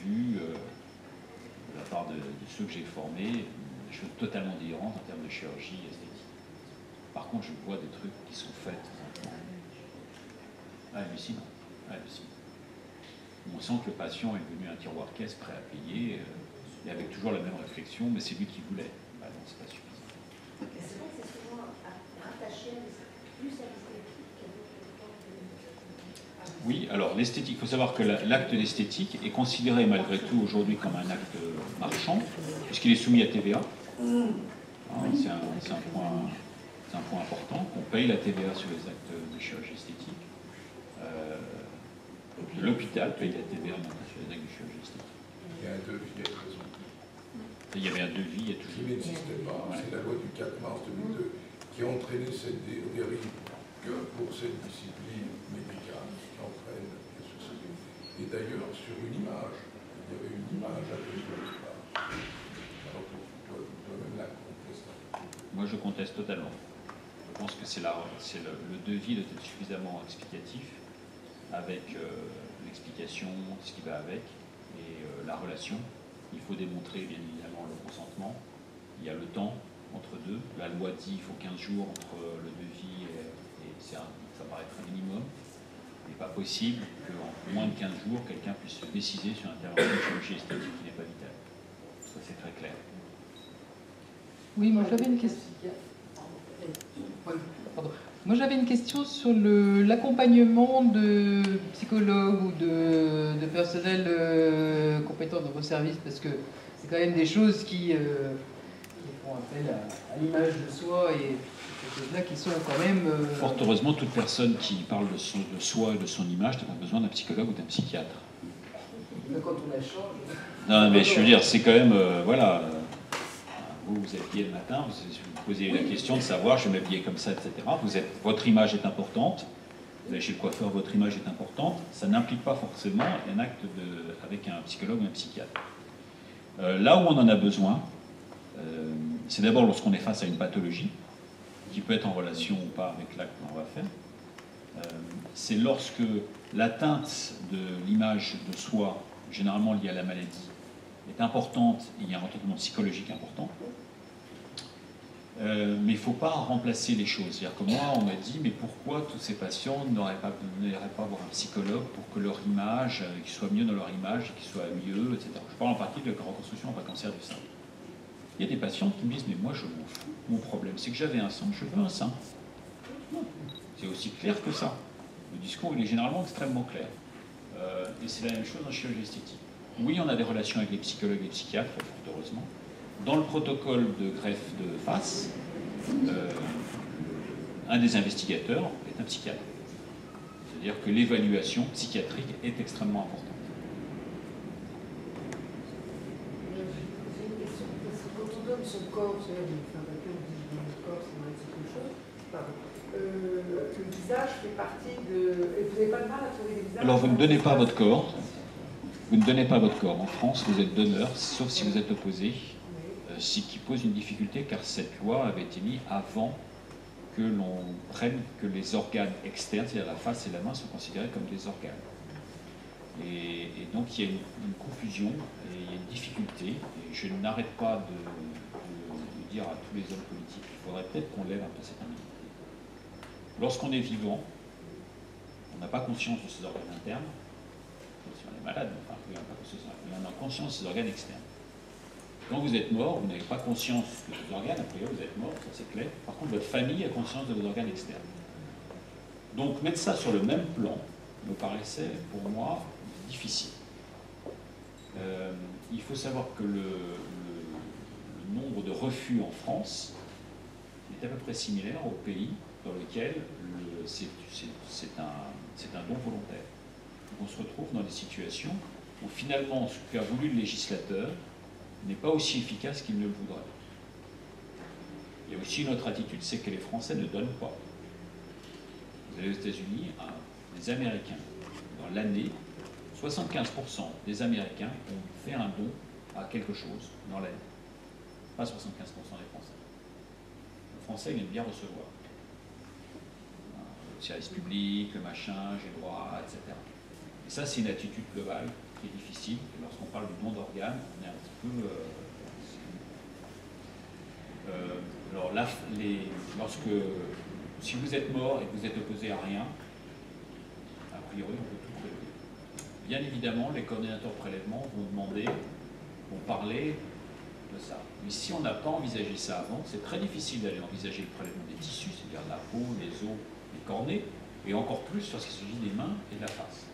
vu, de la part de ceux que j'ai formés, des choses totalement délirantes en termes de chirurgie esthétique. Par contre, je vois des trucs qui sont faits hallucinants. On sent que le patient est devenu un tiroir caisse prêt à payer, et avec toujours la même réflexion, mais c'est lui qui voulait. Bah non, c'est pas suffisant. C'est vrai que c'est souvent rattaché plus à l'esthétique qu'à d'autres. Oui, alors l'esthétique, il faut savoir que l'acte d'esthétique est considéré malgré tout aujourd'hui comme un acte marchand, puisqu'il est soumis à TVA. C'est un point important, qu'on paye la TVA sur les actes de chirurgie esthétique. L'hôpital paye la TVA maintenant sur les actes de chirurgie esthétique. Il y a un devis à raison. Il y avait un devis, il y a toujours. Qui n'existait pas, c'est la loi du 4 mars 2002 qui a entraîné cette dérive que pour cette discipline médicale qui entraîne la société. Et d'ailleurs, sur une image, il y avait une image à cause de l'histoire. Alors que toi-même la conteste. Moi, je conteste totalement. Je pense que le devis doit être suffisamment explicatif, avec l'explication, ce qui va avec, et la relation. Il faut démontrer, bien évidemment, le consentement. Il y a le temps, entre deux. La loi dit qu'il faut 15 jours entre le devis et ça paraît très minimum. Il n'est pas possible qu'en moins de 15 jours, quelqu'un puisse se décider sur une intervention de chirurgie esthétique qui n'est pas vitale. Ça, c'est très clair. Oui, moi j'avais une question. Pardon. Moi j'avais une question sur l'accompagnement de psychologues ou de personnel compétent dans vos services, parce que c'est quand même des choses qui font appel à l'image de soi et ces choses-là qui sont quand même... Fort heureusement, toute personne qui parle de soi et de son image n'a pas besoin d'un psychologue ou d'un psychiatre. Quand on la change... Non, mais je veux dire, c'est quand même... voilà. Vous habillez le matin, vous posez la question de savoir, je vais m'habiller comme ça, etc. Votre image est importante. Vous allez chez le coiffeur, votre image est importante. Ça n'implique pas forcément un acte avec un psychologue ou un psychiatre. Là où on en a besoin, c'est d'abord lorsqu'on est face à une pathologie, qui peut être en relation ou pas avec l'acte qu'on va faire. C'est lorsque l'atteinte de l'image de soi, généralement liée à la maladie, est importante, et il y a un traitement psychologique important. Mais il ne faut pas remplacer les choses. C'est-à-dire que moi, on m'a dit, mais pourquoi tous ces patients n'iraient pas voir un psychologue pour que leur image, qu'ils soient mieux dans leur image, qu'ils soient mieux, etc. Je parle en partie de la reconstruction après cancer du sein. Il y a des patients qui me disent, mais moi je m'en fous. Mon problème, c'est que j'avais un sein, je veux un sein. C'est aussi clair que ça. Le discours, il est généralement extrêmement clair. Et c'est la même chose en chirurgie esthétique. Oui, on a des relations avec les psychologues et les psychiatres, fort heureusement. Dans le protocole de greffe de face, un des investigateurs est un psychiatre. C'est-à-dire que l'évaluation psychiatrique est extrêmement importante. J'ai une question, parce que quand on donne son corps, c'est-à-dire on fait un papier, on dit notre corps, c'est dans quelque chose, pardon. Le visage fait partie de... Et vous n'avez pas de mal à trouver des visages? Alors vous ne donnez pas votre corps. Vous ne donnez pas votre corps. En France, vous êtes donneur, sauf si vous êtes opposé, ce qui pose une difficulté, car cette loi avait été mise avant que l'on prenne que les organes externes, c'est-à-dire la face et la main, sont considérés comme des organes. Et donc il y a une confusion, et il y a une difficulté, et je n'arrête pas de dire à tous les hommes politiques qu'il faudrait peut-être qu'on lève un peu cette ambiguïté. Lorsqu'on est vivant, on n'a pas conscience de ses organes internes, si on est malade, enfin, on n'a pas conscience, mais on a conscience de ses organes externes. Quand vous êtes mort, vous n'avez pas conscience de vos organes, a priori vous êtes mort, ça c'est clair. Par contre, votre famille a conscience de vos organes externes. Donc mettre ça sur le même plan me paraissait pour moi difficile. Il faut savoir que le nombre de refus en France est à peu près similaire aux pays dans lesquels c'est un don volontaire. Donc on se retrouve dans des situations où finalement ce qu'a voulu le législateur n'est pas aussi efficace qu'il ne le voudrait. Il y a aussi une autre attitude, c'est que les Français ne donnent pas. Vous allez aux États-Unis, les Américains, dans l'année, 75% des Américains ont fait un don à quelque chose dans l'année. Pas 75% des Français. Le Français, il aime bien recevoir. Le service public, le machin, j'ai droit, etc. Et ça, c'est une attitude globale qui est difficile. Et lorsqu'on parle du don d'organes, on est un petit peu... alors là, si vous êtes mort et que vous êtes opposé à rien, a priori, on peut tout prélever. Bien évidemment, les coordinateurs de prélèvement vont parler de ça. Mais si on n'a pas envisagé ça avant, c'est très difficile d'aller envisager le prélèvement des tissus, c'est-à-dire la peau, les os, les cornets, et encore plus lorsqu'il s'agit des mains et de la face.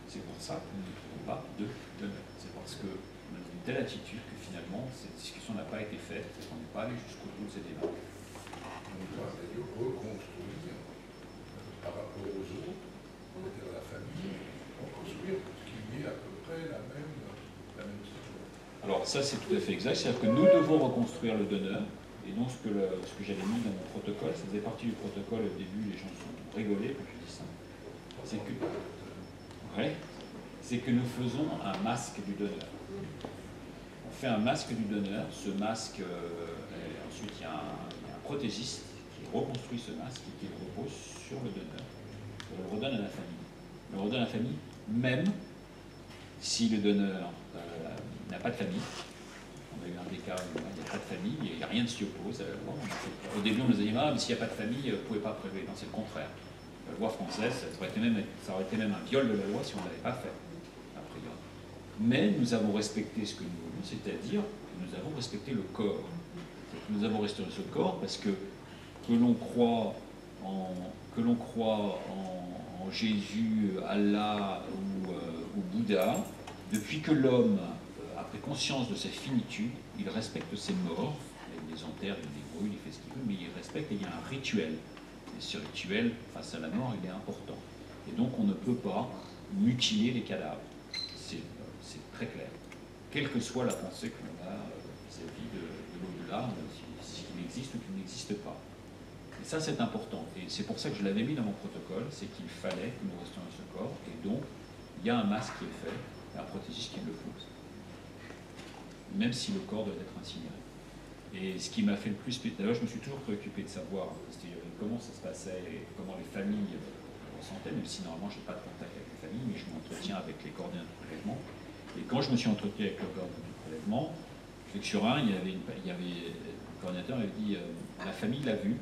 C'est pour ça que nous ne trouvons pas de donneur. C'est parce qu'on a une telle attitude que finalement, cette discussion n'a pas été faite, et qu'on n'est pas allé jusqu'au bout de ces débats. On doit d'ailleurs reconstruire par rapport aux autres, c'est-à-dire la famille, reconstruire pour qu'il y ait à peu près la même situation. Alors ça, c'est tout à fait exact. C'est-à-dire que nous devons reconstruire le donneur. Et donc ce que j'avais mis dans mon protocole, ça faisait partie du protocole. Au début, les gens sont rigolés quand je dis ça. C'est que nous faisons un masque du donneur. On fait un masque du donneur. Ce masque, ensuite il y a un prothésiste qui reconstruit ce masque et qui le repose sur le donneur. On le redonne à la famille. On le redonne à la famille, même si le donneur n'a pas de famille. On a eu un des cas où il n'y a pas de famille, il n'y a rien de s'y oppose à la loi. Au début, on nous a dit, ah, mais s'il n'y a pas de famille, vous ne pouvez pas prélever. Non, c'est le contraire. La loi française, ça aurait été même un viol de la loi si on ne l'avait pas fait, a priori. Mais nous avons respecté ce que nous voulions, c'est-à-dire que nous avons respecté le corps. Nous avons respecté ce corps parce que l'on croit en Jésus, Allah ou Bouddha, depuis que l'homme a pris conscience de sa finitude, il respecte ses morts, il les enterre, il les brûle, il fait ce qu'il veut, mais il respecte et il y a un rituel. Et ce rituel, face à la mort, il est important. Et donc on ne peut pas mutiler les cadavres. C'est très clair. Quelle que soit la pensée que l'on a vis-à-vis de l'au-delà, s'il existe ou qu'il n'existe pas. Et ça, c'est important. Et c'est pour ça que je l'avais mis dans mon protocole, c'est qu'il fallait que nous restions dans ce corps. Et donc, il y a un masque qui est fait, et un prothésiste qui le pose. Même si le corps doit être incinéré. Et ce qui m'a fait le plus... D'ailleurs, je me suis toujours préoccupé de savoir comment ça se passait et comment les familles ressentaient, même si normalement, je n'ai pas de contact avec les familles, mais je m'entretiens avec les coordinateurs de prélèvement. Et quand je me suis entretenu avec le coordinateur de prélèvement, je sais que sur un, il y avait le coordinateur avait dit la famille l'a vu,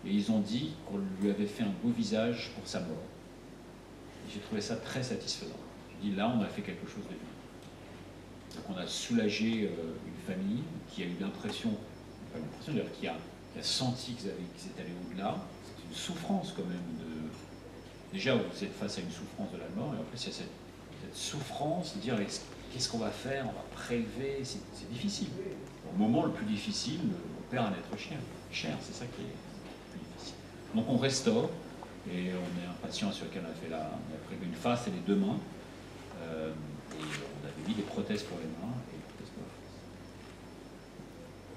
et ils ont dit qu'on lui avait fait un beau visage pour sa mort. Et j'ai trouvé ça très satisfaisant. J'ai dit là, on a fait quelque chose de bien. Donc on a soulagé une famille qui a eu l'impression, pas l'impression, d'ailleurs, qui a senti qu'ils étaient allés au-delà. C'est une souffrance quand même de... Déjà, vous êtes face à une souffrance de la mort, et en plus, il y a cette souffrance, de dire qu'est-ce qu'on va faire, on va prélever, c'est difficile. Au moment le plus difficile, on perd un être cher, c'est ça qui est le plus difficile. Donc on restaure, et on est un patient sur lequel on a prélevé une face et les deux mains, et on avait mis des prothèses pour les mains et des prothèses pour la face.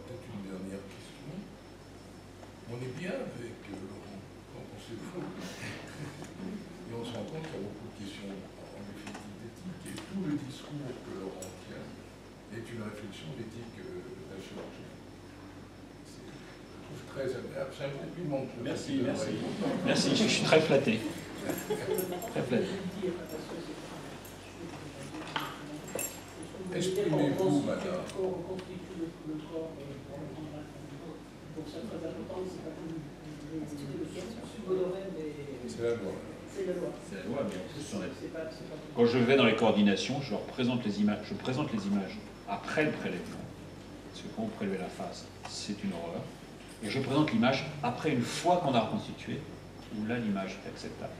Peut-être une dernière question. On est bien avec Laurent quand on s'écoute, et on se rend compte qu'il y a beaucoup de questions en définitive d'éthique, et tout le discours que Laurent tient est une réflexion d'éthique de la chirurgie. Je trouve très agréable. C'est un compliment. Merci, je suis très flatté. Très flatté. Exprimez-vous, madame. C'est la loi. C'est la loi, mais en plus, quand je vais dans les coordinations, je leur présente les images. Je présente les images après le prélèvement. Parce que quand on prélève la face, c'est une horreur. Et je présente l'image après, une fois qu'on a reconstitué, où là, l'image est acceptable.